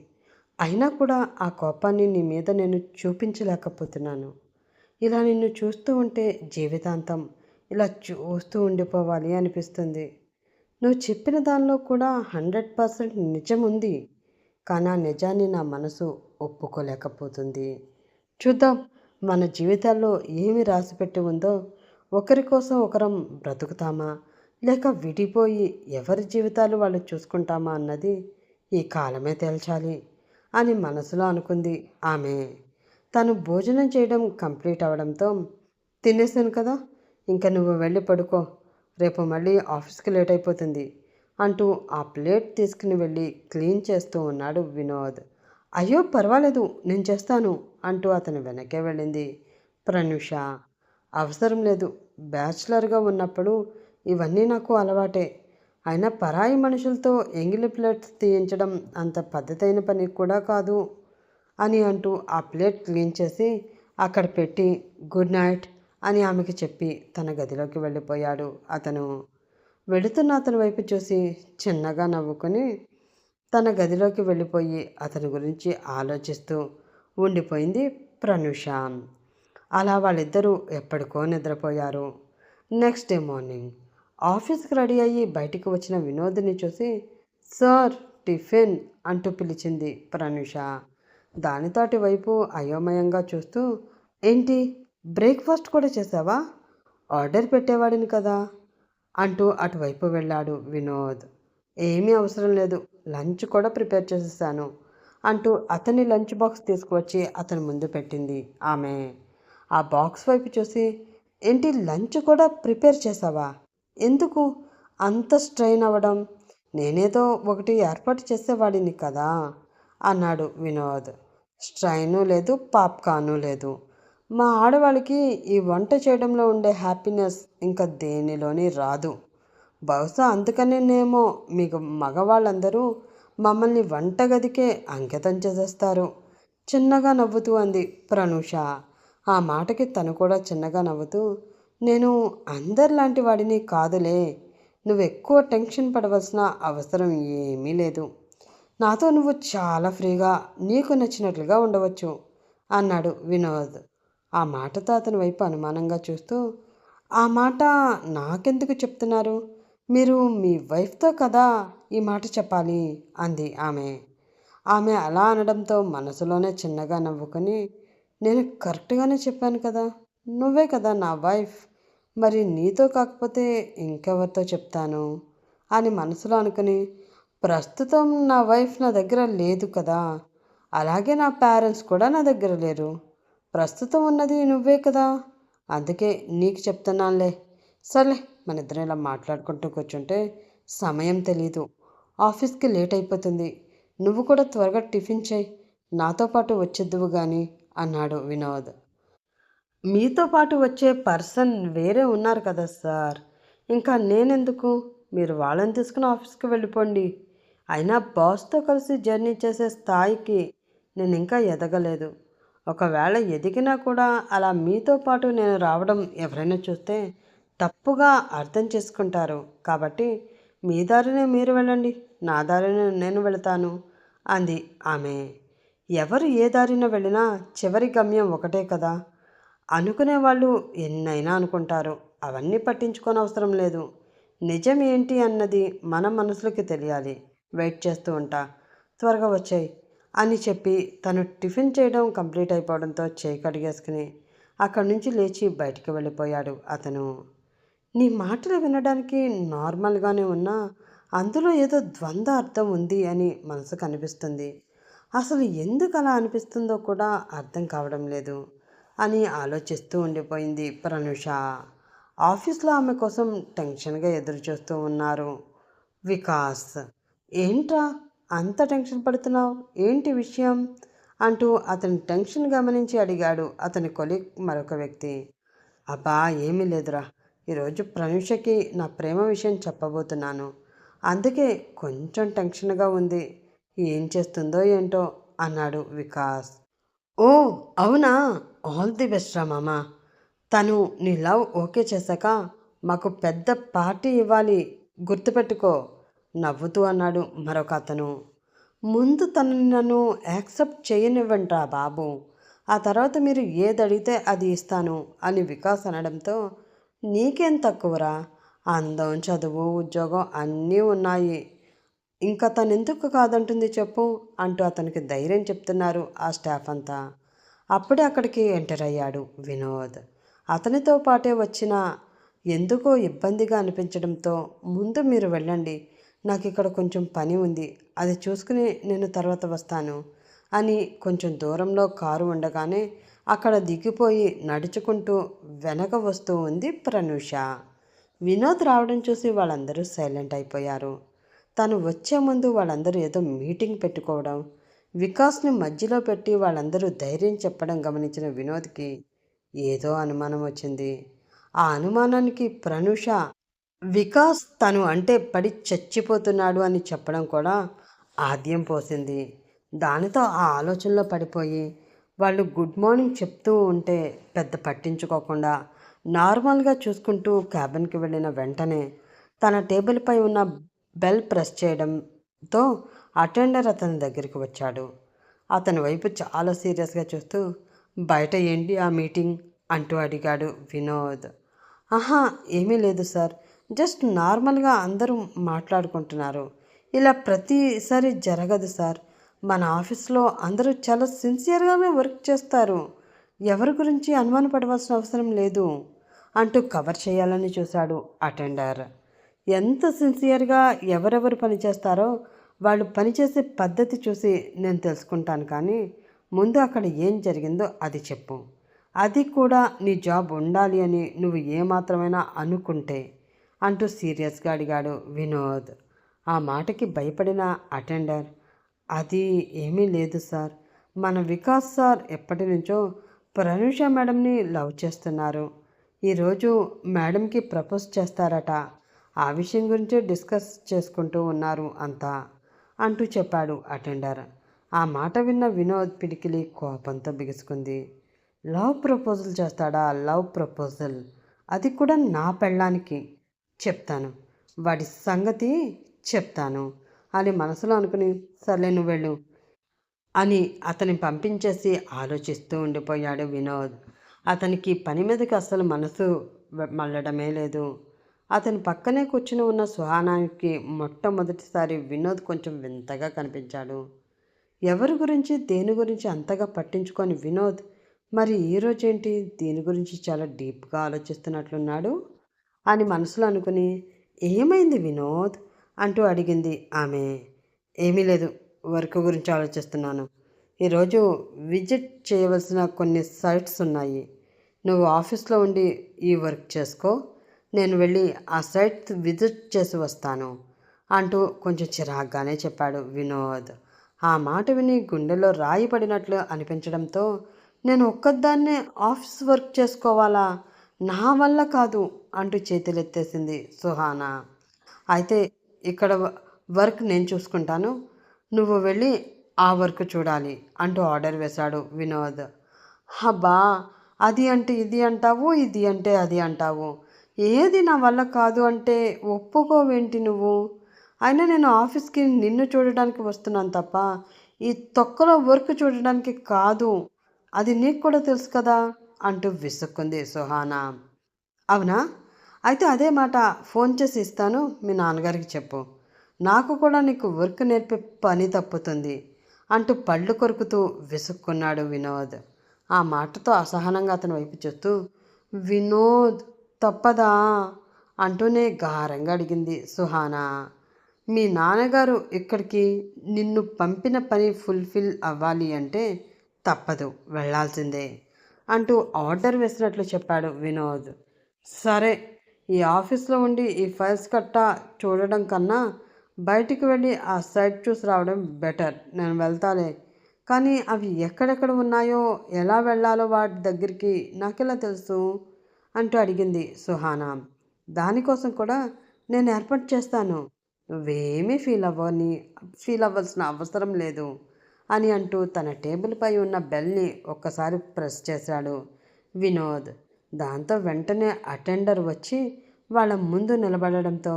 అయినా కూడా ఆ కోపాన్ని నీ మీద నేను చూపించలేకపోతున్నాను. ఇలా నిన్ను చూస్తూ ఉంటే జీవితాంతం ఇలా చూస్తూ ఉండిపోవాలి అనిపిస్తుంది. నువ్వు చెప్పిన దానిలో కూడా 100% నిజం ఉంది, కానీ ఆ నిజాన్ని నా మనసు ఒప్పుకోలేకపోతుంది. చూద్దాం, మన జీవితాల్లో ఏమి రాసిపెట్టి ఉందో, ఒకరి కోసం ఒకరం బ్రతుకుతామా లేక విడిపోయి ఎవరి జీవితాలు వాళ్ళు చూసుకుంటామా అన్నది ఈ కాలమే తేల్చాలి అని మనసులో అనుకుంది ఆమె. తను భోజనం చేయడం కంప్లీట్ అవడంతో తినేసాను కదా, ఇంకా నువ్వు వెళ్ళి పడుకో, రేపు మళ్ళీ ఆఫీస్కి లేట్ అయిపోతుంది అంటూ ఆ ప్లేట్ తీసుకుని వెళ్ళి క్లీన్ చేస్తూ ఉన్నాడు వినోద్. అయ్యో పర్వాలేదు, నేను చేస్తాను అంటూ అతను వెనకే వెళ్ళింది ప్రనూష. అవసరం లేదు, బ్యాచులర్గా ఉన్నప్పుడు ఇవన్నీ నాకు అలవాటే, అయినా పరాయి మనుషులతో ఎంగిలి ప్లేట్స్ తీయించడం అంత పద్ధతైన పని కూడా కాదు అని అంటూ ఆ ప్లేట్ క్లీన్ చేసి అక్కడ పెట్టి గుడ్ నైట్ అని ఆమెకి చెప్పి తన గదిలోకి వెళ్ళిపోయాడు అతను. వెళుతున్న అతని వైపు చూసి చిన్నగా నవ్వుకొని తన గదిలోకి వెళ్ళిపోయి అతని గురించి ఆలోచిస్తూ ఉండిపోయింది ప్రనూష. అలా వాళ్ళిద్దరూ ఎప్పటికో నిద్రపోయారు. నెక్స్ట్ డే మార్నింగ్ ఆఫీస్కి రెడీ అయ్యి బయటికి వచ్చిన వినోద్ని చూసి సార్ టిఫిన్ అంటూ పిలిచింది ప్రనూష. దానితో అటువైపు అయోమయంగా చూస్తూ ఏంటి బ్రేక్ఫాస్ట్ కూడా చేసావా? ఆర్డర్ పెట్టేవాడిని కదా అంటూ అటువైపు వెళ్ళాడు వినోద్. ఏమీ అవసరం లేదు, లంచ్ కూడా ప్రిపేర్ చేసేసాను అంటూ అతని లంచ్ బాక్స్ తీసుకువచ్చి అతని ముందు పెట్టింది ఆమె. ఆ బాక్స్ వైపు చూసి ఏంటి లంచ్ కూడా ప్రిపేర్ చేసావా? ఎందుకు అంత స్ట్రెయిన్ అవ్వడం? నేనేదో ఒకటి ఏర్పాటు చేసేవాడిని కదా అన్నాడు వినోద్. స్ట్రైను లేదు, పాప్కార్ను లేదు. మా ఆడవాళ్ళకి ఈ వంట చేయడంలో ఉండే హ్యాపీనెస్ ఇంకా దేనిలోని రాదు. బహుశా అందుకనేనేమో మీకు మగవాళ్ళందరూ మమ్మల్ని వంటగదికే అంకితం చేసేస్తారు. చిన్నగా నవ్వుతూ అంది ప్రనూష. ఆ మాటకి తను కూడా చిన్నగా నవ్వుతూ నేను అందరిలాంటి వాడిని కాదులే. నువ్వు ఎక్కువ టెన్షన్ పడవలసిన అవసరం ఏమీ లేదు. నాతో నువ్వు చాలా ఫ్రీగా నీకు నచ్చినట్లుగా ఉండవచ్చు అన్నాడు వినోద్. ఆ మాటతో అతని వైపు అనుమానంగా చూస్తూ ఆ మాట నాకెందుకు చెప్తున్నారు? మీరు మీ వైఫ్తో కదా ఈ మాట చెప్పాలి అంది ఆమె. ఆమె అలా అనడంతో మనసులోనే చిన్నగా నవ్వుకొని నేను కరెక్ట్గానే చెప్పాను కదా, నువ్వే కదా నా వైఫ్, మరి నీతో కాకపోతే ఇంకెవరితో చెప్తాను అని మనసులో అనుకుని ప్రస్తుతం నా వైఫ్ నా దగ్గర లేదు కదా, అలాగే నా పేరెంట్స్ కూడా నా దగ్గర లేరు, ప్రస్తుతం ఉన్నది నువ్వే కదా, అందుకే నీకు చెప్తున్నానులే. సర్లే మన ఇద్దరం ఇలా మాట్లాడుకుంటూ కూర్చుంటే సమయం తెలీదు, ఆఫీస్కి లేట్ అయిపోతుంది, నువ్వు కూడా త్వరగా టిఫిన్ చేయి, నాతో పాటు వచ్చేద్దువు కానీ అన్నాడు వినోద్. మీతో పాటు వచ్చే పర్సన్ వేరే ఉన్నారు కదా సార్, ఇంకా నేనెందుకు? మీరు వాళ్ళని తీసుకుని ఆఫీస్కి వెళ్ళిపోండి. అయినా బాస్తో కలిసి జర్నీ చేసే స్థాయికి నేను ఇంకా ఎదగలేదు. ఒకవేళ ఎదిగినా కూడా అలా మీతో పాటు నేను రావడం ఎవరైనా చూస్తే తప్పుగా అర్థం చేసుకుంటారు. కాబట్టి మీ దారినే మీరు వెళ్ళండి, నా దారినే నేను వెళతాను అంది ఆమె. ఎవరు ఏ దారిన వెళ్ళినా చివరి గమ్యం ఒకటే కదా. అనుకునే వాళ్ళు ఎన్నైనా అనుకుంటారు, అవన్నీ పట్టించుకోని అవసరం లేదు. నిజం ఏంటి అన్నది మన మనసులకి తెలియాలి. వెయిట్ చేస్తూ ఉంటా, త్వరగా వచ్చాయి అని చెప్పి తను టిఫిన్ చేయడం కంప్లీట్ అయిపోవడంతో చేయి కడిగేసుకుని అక్కడి నుంచి లేచి బయటికి వెళ్ళిపోయాడు అతను. నీ మాటలు వినడానికి నార్మల్గానే ఉన్నా అందులో ఏదో ద్వంద్వ అర్థం ఉంది అని మనసుకు అనిపిస్తుంది. అసలు ఎందుకు అలా అనిపిస్తుందో కూడా అర్థం కావడం లేదు అని ఆలోచిస్తూ ఉండిపోయింది ప్రనుష. ఆఫీస్లో ఆమె కోసం టెన్షన్గా ఎదురు చూస్తూ ఉన్నారు వికాస్. ఏంట్రా అంత టెన్షన్ పడుతున్నావు, ఏంటి విషయం అంటూ అతని టెన్షన్ గమనించి అడిగాడు అతని కొలీగ్ మరొక వ్యక్తి. అబ్బా ఏమీ లేదురా, ఈరోజు ప్రనుషకి నా ప్రేమ విషయం చెప్పబోతున్నాను, అందుకే కొంచెం టెన్షన్గా ఉంది, ఏం చేస్తుందో ఏంటో అన్నాడు వికాస్. ఓ అవునా, ఆల్ ది బెస్ట్ రా మామ. తను నీ లవ్ ఓకే చేశాక మాకు పెద్ద పార్టీ ఇవ్వాలి, గుర్తుపెట్టుకో నవ్వుతూ అన్నాడు మరొక అతను. ముందు తనని నన్ను యాక్సెప్ట్ చేయనివ్వండి రా బాబు, ఆ తర్వాత మీరు ఏది అడిగితే అది ఇస్తాను అని వికాస్ అనడంతో నీకేం తక్కువరా, అందం చదువు ఉద్యోగం అన్నీ ఉన్నాయి, ఇంకా తను ఎందుకు కాదంటుంది చెప్పు అంటూ అతనికి ధైర్యం చెప్తున్నారు ఆ స్టాఫ్ అంతా. అప్పుడే అక్కడికి ఎంటర్ అయ్యాడు వినోద్. అతనితో పాటే వచ్చిన ఎందుకో ఇబ్బందిగా అనిపించడంతో ముందు మీరు వెళ్ళండి, నాకు ఇక్కడ కొంచెం పని ఉంది, అది చూసుకుని నేను తర్వాత వస్తాను అని కొంచెం దూరంలో కారు ఉండగానే అక్కడ దిగిపోయి నడుచుకుంటూ వెనక వస్తూ ఉంది ప్రనూష. వినోద్ రావడం చూసి వాళ్ళందరూ సైలెంట్ అయిపోయారు. తను వచ్చే ముందు వాళ్ళందరూ ఏదో మీటింగ్ పెట్టుకోవడం, వికాస్ని మధ్యలో పెట్టి వాళ్ళందరూ ధైర్యం చెప్పడం గమనించిన వినోద్కి ఏదో అనుమానం వచ్చింది. ఆ అనుమానానికి ప్రనూష వికాస్ తను అంటే పడి చచ్చిపోతున్నాడు అని చెప్పడం కూడా ఆద్యం పోసింది. దానితో ఆ ఆలోచనలో పడిపోయి వాళ్ళు గుడ్ మార్నింగ్ చెప్తూ ఉంటే పెద్ద పట్టించుకోకుండా నార్మల్గా చూసుకుంటూ క్యాబిన్కి వెళ్ళిన వెంటనే తన టేబుల్పై ఉన్న బెల్ ప్రెస్ చేయడంతో అటెండర్ అతని దగ్గరికి వచ్చాడు. అతని వైపు చాలా సీరియస్గా చూస్తూ, బయట ఏంటి ఆ మీటింగ్ అంటూ అడిగాడు వినోద్. ఆహా, ఏమీ లేదు సార్, జస్ట్ నార్మల్గా అందరూ మాట్లాడుకుంటున్నారు. ఇలా ప్రతిసారి జరగదు సార్. మన ఆఫీస్లో అందరూ చాలా సిన్సియర్గానే వర్క్ చేస్తారు. ఎవరి గురించి అనుమానపడవలసిన అవసరం లేదు అంటూ కవర్ చేయాలని చూశాడు అటెండర్. ఎంత సిన్సియర్గా ఎవరెవరు పనిచేస్తారో వాళ్ళు పనిచేసే పద్ధతి చూసి నేను తెలుసుకుంటాను, కానీ ముందు అక్కడ ఏం జరిగిందో అది చెప్పు. అది కూడా నీ జాబ్ ఉండాలి అని నువ్వు ఏమాత్రమైనా అనుకుంటే అంటూ సీరియస్గా అడిగాడు వినోద్. ఆ మాటకి భయపడిన అటెండర్, అది ఏమీ లేదు సార్, మన వికాస్ సార్ ఎప్పటి నుంచో ప్రనూష మేడంని లవ్ చేస్తున్నారు. ఈరోజు మేడంకి ప్రపోజ్ చేస్తారట. ఆ విషయం గురించే డిస్కస్ చేసుకుంటూ ఉన్నారు అంతా అంటూ చెప్పాడు అటెండర్. ఆ మాట విన్న వినోద్ పిడికిలి కోపంతో బిగుసుకుంది. లవ్ ప్రపోజల్ చేస్తాడా? లవ్ ప్రపోజల్, అది కూడా నా పెళ్ళానికి. చెప్తాను, వాడి సంగతి చెప్తాను అని మనసులో అనుకుని, సర్లే నువ్వు వెళ్ళు అని అతన్ని పంపించేసి ఆలోచిస్తూ ఉండిపోయాడు వినోద్. అతనికి పని మీదకి అస్సలు మనసు మళ్ళడమే లేదు. అతని పక్కనే కూర్చుని ఉన్న సుహానానికి మొట్టమొదటిసారి వినోద్ కొంచెం వింతగా కనిపించాడు. ఎవరి గురించి దేని గురించి అంతగా పట్టించుకొని వినోద్ మరి ఈరోజేంటి దీని గురించి చాలా డీప్గా ఆలోచిస్తున్నట్లున్నాడు అని మనసులో అనుకుని, ఏమైంది వినోద్ అంటూ అడిగింది ఆమె. ఏమీ లేదు, వర్క్ గురించి ఆలోచిస్తున్నాను. ఈరోజు విజిట్ చేయవలసిన కొన్ని సైట్స్ ఉన్నాయి. నువ్వు ఆఫీస్లో ఉండి ఈ వర్క్ చేసుకో, నేను వెళ్ళి ఆ సైట్ విజిట్ చేసి వస్తాను అంటూ కొంచెం చిరాగ్గానే చెప్పాడు వినోద్. ఆ మాట విని గుండెలో రాయి పడినట్లు అనిపించడంతో, నేను ఒక్కదాన్నే ఆఫీస్ వర్క్ చేసుకోవాలా? నా వల్ల కాదు అంటూ చేతులెత్తేసింది సుహానా. అయితే ఇక్కడ వర్క్ నేను చూసుకుంటాను, నువ్వు వెళ్ళి ఆ వర్క్ చూడాలి అంటూ ఆర్డర్ వేశాడు వినోద్. అబ్బా, అది అంటే ఇది అంటావు, ఇది అంటే అది అంటావు. ఏది నా వల్ల కాదు అంటే ఒప్పుకోవేంటి నువ్వు? అయినా నేను ఆఫీస్కి నిన్ను చూడడానికి వస్తున్నాను తప్ప ఈ తొక్కలో వర్క్ చూడడానికి కాదు. అది నీకు కూడా తెలుసు కదా అంటూ విసుక్కుంది సుహానా. అవునా? అయితే అదే మాట ఫోన్ చేసి ఇస్తాను, మీ నాన్నగారికి చెప్పు. నాకు కూడా నీకు వర్క్ నేర్పే పని తప్పుతుంది అంటూ పళ్ళు కొరుకుతూ విసుక్కున్నాడు వినోద్. ఆ మాటతో అసహనంగా అతని వైపు చూస్తూ, వినోద్ తప్పదా అంటూనే గారంగా అడిగింది సుహానా. మీ నాన్నగారు ఇక్కడికి నిన్ను పంపిన పని ఫుల్ఫిల్ అవ్వాలి అంటే తప్పదు, వెళ్ళాల్సిందే అంటూ ఆర్డర్ వేసినట్లు చెప్పాడు వినోద్. సరే, ఈ ఆఫీస్లో ఉండి ఈ ఫైల్స్ కట్టా చూడడం కన్నా బయటికి వెళ్ళి ఆ సైట్ చూసి రావడం బెటర్. నేను వెళ్తాలే, కానీ అవి ఎక్కడెక్కడ ఉన్నాయో ఎలా వెళ్ళాలో వాటి దగ్గరికి నాకెలా తెలుసు అంటూ అడిగింది సుహానా. దానికోసం కూడా నేను ఏర్పాటు చేస్తాను, నువ్వేమీ ఫీల్ అవ్వాల్సిన అవసరం లేదు అని అంటూ తన టేబుల్పై ఉన్న బెల్ని ఒక్కసారి ప్రెస్ చేశాడు వినోద్. దాంతో వెంటనే అటెండర్ వచ్చి వాళ్ళ ముందు నిలబడడంతో,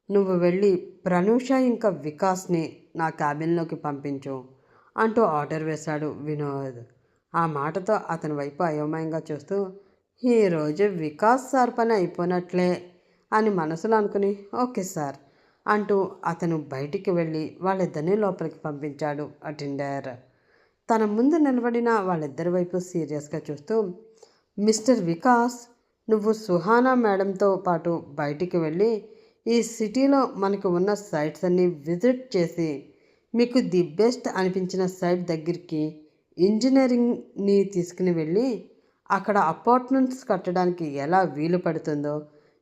నువ్వు వెళ్ళి ప్రనూష ఇంకా వికాస్ని నా క్యాబిన్లోకి పంపించు అంటూ ఆర్డర్ వేశాడు వినోద్. ఆ మాటతో అతని వైపు అయోమయంగా చూస్తూ, ఈరోజు వికాస్ సార్ పని అయిపోయినట్లే అని మనసులో అనుకుని, ఓకే సార్ అంటూ అతను బయటికి వెళ్ళి వాళ్ళిద్దరినీ లోపలికి పంపించాడు అటెండర్. తన ముందు నిలబడిన వాళ్ళిద్దరి వైపు సీరియస్గా చూస్తూ, మిస్టర్ వికాస్, నువ్వు సుహానా మేడంతో పాటు బయటికి వెళ్ళి ఈ సిటీలో మనకు ఉన్న సైట్స్ అన్నీ విజిట్ చేసి మీకు ది బెస్ట్ అనిపించిన సైట్ దగ్గరికి ఇంజనీరింగ్ని తీసుకుని వెళ్ళి అక్కడ అపార్ట్మెంట్స్ కట్టడానికి ఎలా వీలు పడుతుందో,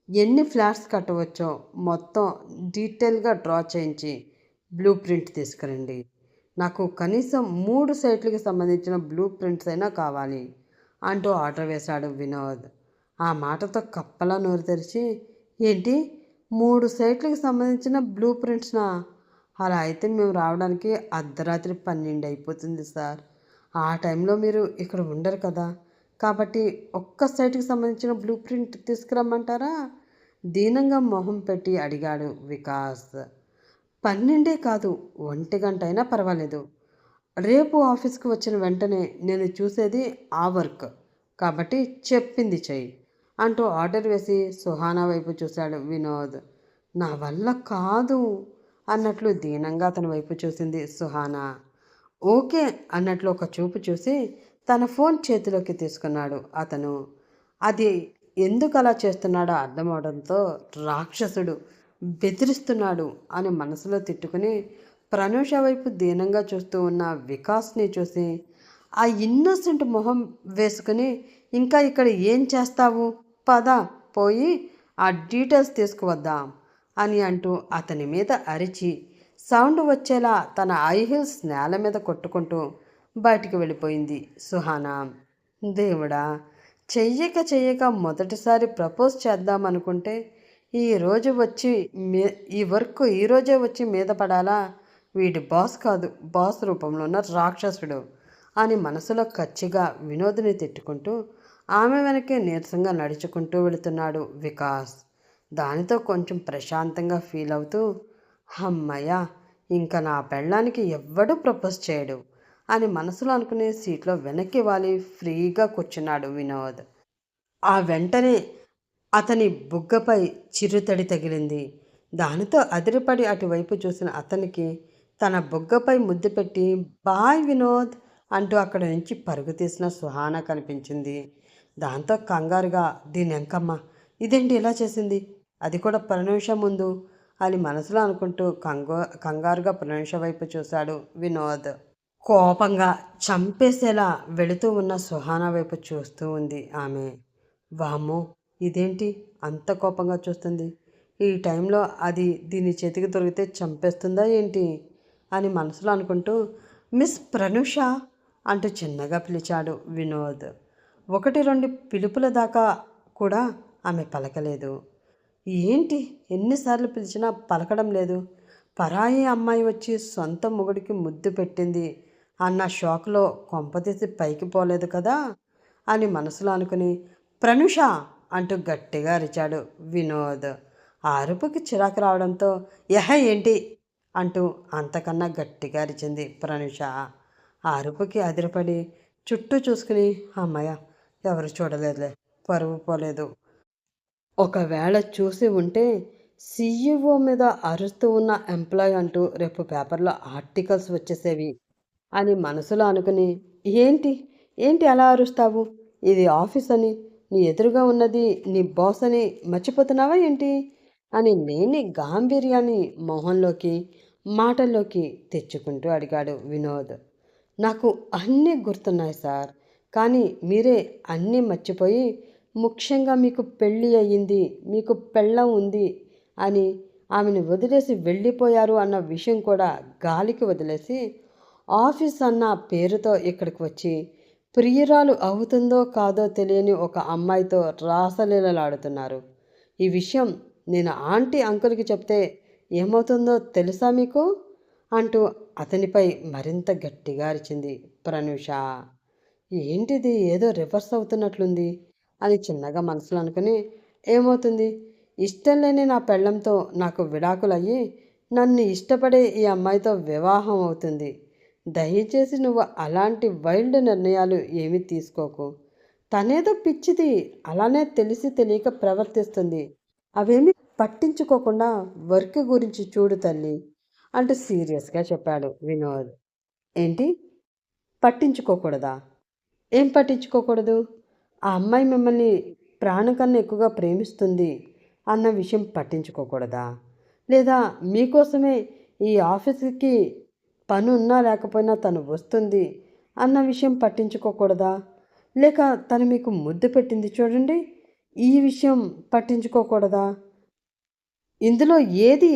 ఎన్ని ఫ్లాట్స్ కట్టవచ్చో మొత్తం డీటెయిల్గా డ్రా చేయించి బ్లూ ప్రింట్ తీసుకురండి. నాకు కనీసం 3 సైట్లకి సంబంధించిన బ్లూ ప్రింట్స్ అయినా కావాలి అంటూ ఆర్డర్ వేశాడు వినోద్. ఆ మాటతో కప్పలా నోరు తెరిచి, ఏంటి 3 సైట్లకి సంబంధించిన బ్లూ ప్రింట్స్నా? అలా అయితే మేము రావడానికి అర్ధరాత్రి 12 అయిపోతుంది సార్. ఆ టైంలో మీరు ఇక్కడ ఉండరు కదా, కాబట్టి ఒక్క సైట్కి సంబంధించిన బ్లూ ప్రింట్ తీసుకురమ్మంటారా? దీనంగా మొహం పెట్టి అడిగాడు వికాస్. 12 కాదు, 1 గంట అయినా పర్వాలేదు. రేపు ఆఫీస్కి వచ్చిన వెంటనే నేను చూసేది ఆ వర్క్. కాబట్టి చెప్పింది చెయ్యి అంటూ ఆర్డర్ వేసి సుహానా వైపు చూశాడు వినోద్. నా వల్ల కాదు అన్నట్లు దీనంగా అతని వైపు చూసింది సుహానా. ఓకే అన్నట్లు ఒక చూపు చూసి తన ఫోన్ చేతిలోకి తీసుకున్నాడు అతను. అది ఎందుకు అలా చేస్తున్నాడో అర్థమవడంతో రాక్షసుడు బెదిరిస్తున్నాడు అని మనసులో తిట్టుకుని ప్రనూష వైపు దీనంగా చూస్తూ ఉన్న వికాస్ని చూసి ఆ ఇన్నోసెంట్ మొహం వేసుకుని ఇంకా ఇక్కడ ఏం చేస్తావు, పద పోయి ఆ డీటెయిల్స్ తీసుకువద్దాం అని అంటూ అతని మీద అరిచి సౌండ్ వచ్చేలా తన ఐ హీల్స్ నేల మీద కొట్టుకుంటూ బయటికి వెళ్ళిపోయింది సుహానా. దేవుడా, చెయ్యక మొదటిసారి ప్రపోజ్ చేద్దామనుకుంటే ఈరోజు వచ్చి ఈ వర్క్ ఈరోజే వచ్చి మీద పడాలా? వీడి బాస్ కాదు, బాస్ రూపంలో ఉన్న రాక్షసుడు అని మనసులో కచ్చిగా వినోద్ని తిట్టుకుంటూ ఆమె వెనకే నీరసంగా నడుచుకుంటూ వెళుతున్నాడు వికాస్. దానితో కొంచెం ప్రశాంతంగా ఫీల్ అవుతూ, అమ్మయ్య, ఇంకా నా పెళ్ళానికి ఎవ్వడూ ప్రపోజ్ చేయడు అని మనసులో అనుకునే సీట్లో వెనక్కి వాలి ఫ్రీగా కూర్చున్నాడు వినోద్. ఆ వెంటనే అతని బుగ్గపై చిరుతడి తగిలింది. దానితో అదిరిపడి అటువైపు చూసిన అతనికి తన బుగ్గపై ముద్దు పెట్టి బాయ్ వినోద్ అంటూ అక్కడి నుంచి పరుగు తీసిన సుహానా కనిపించింది. దాంతో కంగారుగా దీని ఎంకమ్మ, ఇదేంటి ఇలా చేసింది, అది కూడా ప్రనూష ముందు అని మనసులో అనుకుంటూ కంగారుగా ప్రనూష వైపు చూశాడు వినోద్. కోపంగా చంపేసేలా వెళుతూ ఉన్న సుహానా వైపు చూస్తూ ఉంది ఆమె. వామ్మో, ఇదేంటి అంత కోపంగా చూస్తుంది, ఈ టైంలో అది దీని చేతికి దొరికితే చంపేస్తుందా ఏంటి అని మనసులో అనుకుంటూ మిస్ ప్రనూష అంటూ చిన్నగా పిలిచాడు వినోద్. 1-2 పిలుపుల దాకా కూడా ఆమె పలకలేదు. ఏంటి ఎన్నిసార్లు పిలిచినా పలకడం లేదు, పరాయి అమ్మాయి వచ్చి సొంత మొగుడికి ముద్దు పెట్టింది అన్న షాక్లో కొంపతీసి పైకి పోలేదు కదా అని మనసులో అనుకుని ప్రనూష అంటూ గట్టిగా అరిచాడు వినోద్. ఆ అరుపుకి చిరాకు రావడంతో యహ ఏంటి అంటూ అంతకన్నా గట్టిగా అరిచింది ప్రనూష. ఆ అరుపుకి అదిరిపడి చుట్టూ చూసుకుని అమ్మయ్య, ఎవరు చూడలేదులే, పరువు పోలేదు. ఒకవేళ చూసి ఉంటే సీఈఓ మీద అరుస్తూ ఉన్న ఎంప్లాయ్ అంటూ రేపు పేపర్లో ఆర్టికల్స్ వచ్చేసేవి అని మనసులో అనుకుని ఏంటి ఏంటి అలా అరుస్తావు, ఇది ఆఫీస్ అని, నీ ఎదురుగా ఉన్నది నీ బాస్ అని మర్చిపోతున్నావా ఏంటి అని లేని గాంభీర్యాన్ని మొహంలోకి మాటల్లోకి తెచ్చుకుంటూ అడిగాడు వినోద్. నాకు అన్నీ గుర్తున్నాయి సార్, కానీ మీరే అన్నీ మర్చిపోయి ముఖ్యంగా మీకు పెళ్ళి అయ్యింది, మీకు పెళ్ళం ఉంది అని, ఆమెను వదిలేసి వెళ్ళిపోయారు అన్న విషయం కూడా గాలికి వదిలేసి ఆఫీస్ అన్న పేరుతో ఇక్కడికి వచ్చి ప్రియురాలు అవుతుందో కాదో తెలియని ఒక అమ్మాయితో రాసలీలలాడుతున్నారు. ఈ విషయం నేను ఆంటీ అంకుల్కి చెప్తే ఏమవుతుందో తెలుసా మీకు అంటూ అతనిపై మరింత గట్టిగా అరిచింది ప్రనూష. ఏంటిది ఏదో రివర్స్ అవుతున్నట్లుంది అని చిన్నగా మనసులో అనుకుని ఏమవుతుంది, ఇష్టం లేని నా పెళ్ళంతో నాకు విడాకులయ్యి నన్ను ఇష్టపడే ఈ అమ్మాయితో వివాహం అవుతుంది. దయచేసి నువ్వు అలాంటి వైల్డ్ నిర్ణయాలు ఏమీ తీసుకోకు. తనేదో పిచ్చిది, అలానే తెలిసి తెలియక ప్రవర్తిస్తుంది, అవేమీ పట్టించుకోకుండా వర్క్ గురించి చూడు తల్లి అంటూ సీరియస్గా చెప్పాడు వినోద్. ఏంటి పట్టించుకోకూడదా, ఏం పట్టించుకోకూడదు, ఆ అమ్మాయి మిమ్మల్ని ప్రాణం కన్నా ఎక్కువగా ప్రేమిస్తుంది అన్న విషయం పట్టించుకోకూడదా, లేదా మీకోసమే ఈ ఆఫీస్కి పని ఉన్నా లేకపోయినా తను వస్తుంది అన్న విషయం పట్టించుకోకూడదా, లేక తను మీకు ముద్దు పెట్టింది చూడండి ఈ విషయం పట్టించుకోకూడదా, ఇందులో ఏది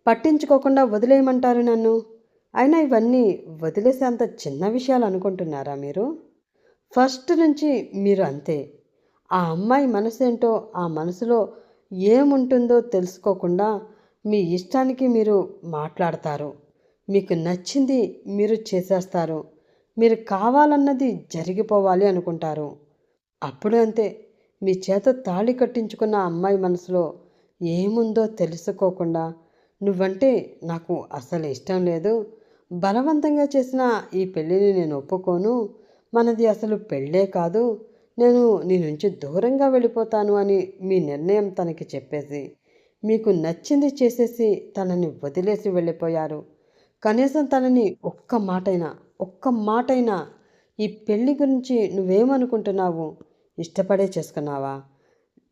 పట్టించుకోకుండా వదిలేయమంటారు నన్ను? అయినా ఇవన్నీ వదిలేసేంత చిన్న విషయాలు అనుకుంటున్నారా మీరు? ఫస్ట్ నుంచి మీరు అంతే. ఆ అమ్మాయి మనసేంటో, ఆ మనసులో ఏముంటుందో తెలుసుకోకుండా మీ ఇష్టానికి మీరు మాట్లాడతారు, మీకు నచ్చింది మీరు చేసేస్తారు, మీరు కావాలన్నది జరిగిపోవాలి అనుకుంటారు. అప్పుడు అంతే, మీ చేత తాళి కట్టించుకున్న అమ్మాయి మనసులో ఏముందో తెలుసుకోకుండా నువ్వంటే నాకు అసలు ఇష్టం లేదు, బలవంతంగా చేసిన ఈ పెళ్ళిని నేను ఒప్పుకోను, మనది అసలు పెళ్ళే కాదు, నేను నీ నుంచి దూరంగా వెళ్ళిపోతాను అని మీ నిర్ణయం తనకి చెప్పేసి మీకు నచ్చింది చేసేసి తనని వదిలేసి వెళ్ళిపోయారు. కనీసం తనని ఒక్క మాటైనా ఈ పెళ్ళి గురించి నువ్వేమనుకుంటున్నావు? ఇష్టపడే చేసుకున్నావా?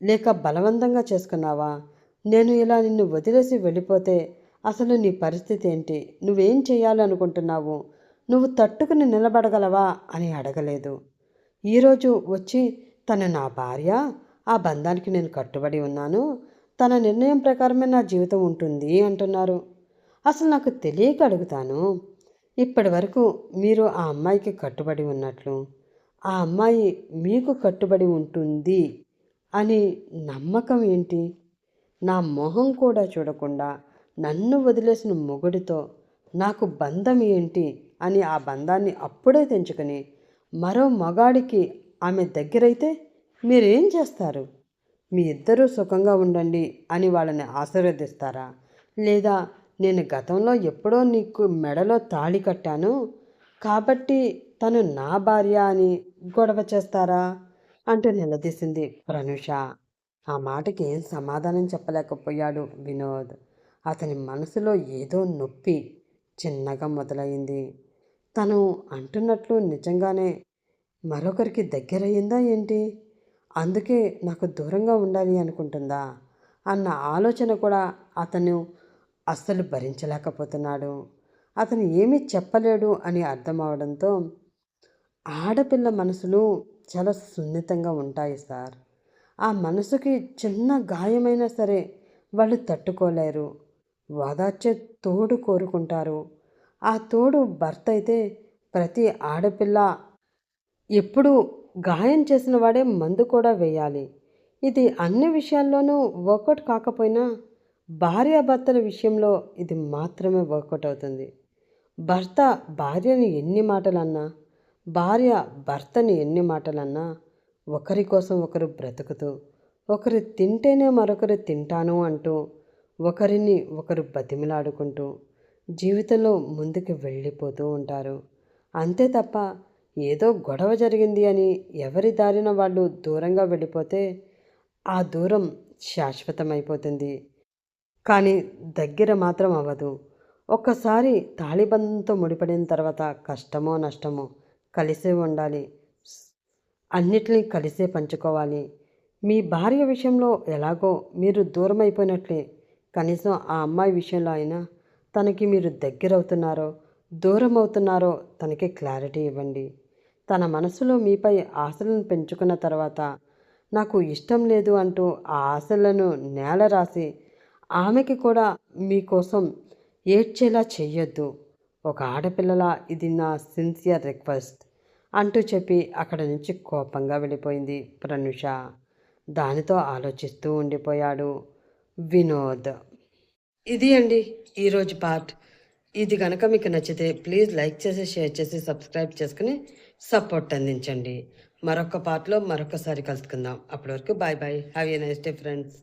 లేక బలవంతంగా చేసుకున్నావా? నేను ఇలా నిన్ను వదిలేసి వెళ్ళిపోతే అసలు నీ పరిస్థితి ఏంటి? నువ్వేం చేయాలనుకుంటున్నావు? నువ్వు తట్టుకుని నిలబడగలవా అని అడగలేదు. ఈరోజు వచ్చి తను నా భార్య, ఆ బంధానికి నేను కట్టుబడి ఉన్నాను, తన నిర్ణయం ప్రకారమే నా జీవితం ఉంటుంది అంటున్నారు. అసలు నాకు తెలియక అడుగుతాను. ఇప్పటి వరకు మీరు ఆ అమ్మాయికి కట్టుబడి ఉన్నట్లు, ఆ అమ్మాయి మీకు కట్టుబడి ఉంటుంది అని నమ్మకం ఏంటి? నా మొహం కూడా చూడకుండా నన్ను వదిలేసిన మొగుడితో నాకు బంధం ఏంటి అని ఆ బంధాన్ని అప్పుడే తెంచుకొని మరో మగాడికి ఆమె దగ్గరైతే మీరేం చేస్తారు? మీ ఇద్దరూ సుఖంగా ఉండండి అని వాళ్ళని ఆశీర్వదిస్తారా? లేదా నేను గతంలో ఎప్పుడో నీకు మెడలో తాళి కట్టాను కాబట్టి తను నా భార్య అని గొడవ చేస్తారా? అంటూ నిలదీసింది ప్రనుష. ఆ మాటకి ఏం సమాధానం చెప్పలేకపోయాడు వినోద్. అతని మనసులో ఏదో నొప్పి చిన్నగా మొదలైంది. తను అంటున్నట్లు నిజంగానే మరొకరికి దగ్గరయ్యిందా ఏంటి? అందుకే నాకు దూరంగా ఉండాలి అనుకుంటుందా అన్న ఆలోచన కూడా అతను అస్సలు భరించలేకపోతున్నాడు. అతను ఏమీ చెప్పలేడు అని అర్థం అవడంతో ఆడపిల్ల మనసులు చాలా సున్నితంగా ఉంటాయి సార్. ఆ మనసుకి చిన్న గాయమైనా సరే వాళ్ళు తట్టుకోలేరు. ఓదార్చే తోడు కోరుకుంటారు. ఆ తోడు భర్త అయితే ప్రతి ఆడపిల్ల ఎప్పుడూ గాయం చేసిన వాడే మందు కూడా వేయాలి. ఇది అన్ని విషయాల్లోనూ వర్కౌట్ కాకపోయినా భార్యాభర్తల విషయంలో ఇది మాత్రమే వర్కౌట్ అవుతుంది. భర్త భార్యని ఎన్ని మాటలన్నా, భార్య భర్తని ఎన్ని మాటలన్నా ఒకరి కోసం ఒకరు బ్రతుకుతూ, ఒకరు తింటేనే మరొకరు తింటాను అంటూ, ఒకరిని ఒకరు బతిమిలాడుకుంటూ జీవితంలో ముందుకు వెళ్ళిపోతూ ఉంటారు. అంతే తప్ప ఏదో గొడవ జరిగింది అని ఎవరి దారిన వాళ్ళు దూరంగా వెళ్ళిపోతే ఆ దూరం శాశ్వతమైపోతుంది. కానీ దగ్గర మాత్రం అవ్వదు. ఒక్కసారి తాళిబంధంతో ముడిపడిన తర్వాత కష్టమో నష్టమో కలిసే ఉండాలి. అన్నిటినీ కలిసే పంచుకోవాలి. మీ భార్య విషయంలో ఎలాగో మీరు దూరం అయిపోయినట్లే కనీసం ఆ అమ్మాయి విషయంలో అయినా తనకి మీరు దగ్గరవుతున్నారో దూరం అవుతున్నారో తనకి క్లారిటీ ఇవ్వండి. తన మనసులో మీపై ఆశలను పెంచుకున్న తర్వాత నాకు ఇష్టం లేదు అంటూ ఆ ఆశలను నేల రాసి ఆమెకి కూడా మీకోసం ఏడ్చేలా చెయ్యొద్దు. ఒక ఆడపిల్లలా ఇది నా సిన్సియర్ రిక్వెస్ట్ అంటూ చెప్పి అక్కడి నుంచి కోపంగా వెళ్ళిపోయింది ప్రనుష. దానితో ఆలోచిస్తూ ఉండిపోయాడు వినోద్. ఇది అండి ఈరోజు పార్ట్. ఇది కనుక మీకు నచ్చితే ప్లీజ్ లైక్ చేసి షేర్ చేసి సబ్స్క్రైబ్ చేసుకుని సపోర్ట్ అందించండి. మరొక పార్ట్లో మరొకసారి కలుసుకుందాం. అప్పటి వరకు bye bye. Have a nice day friends.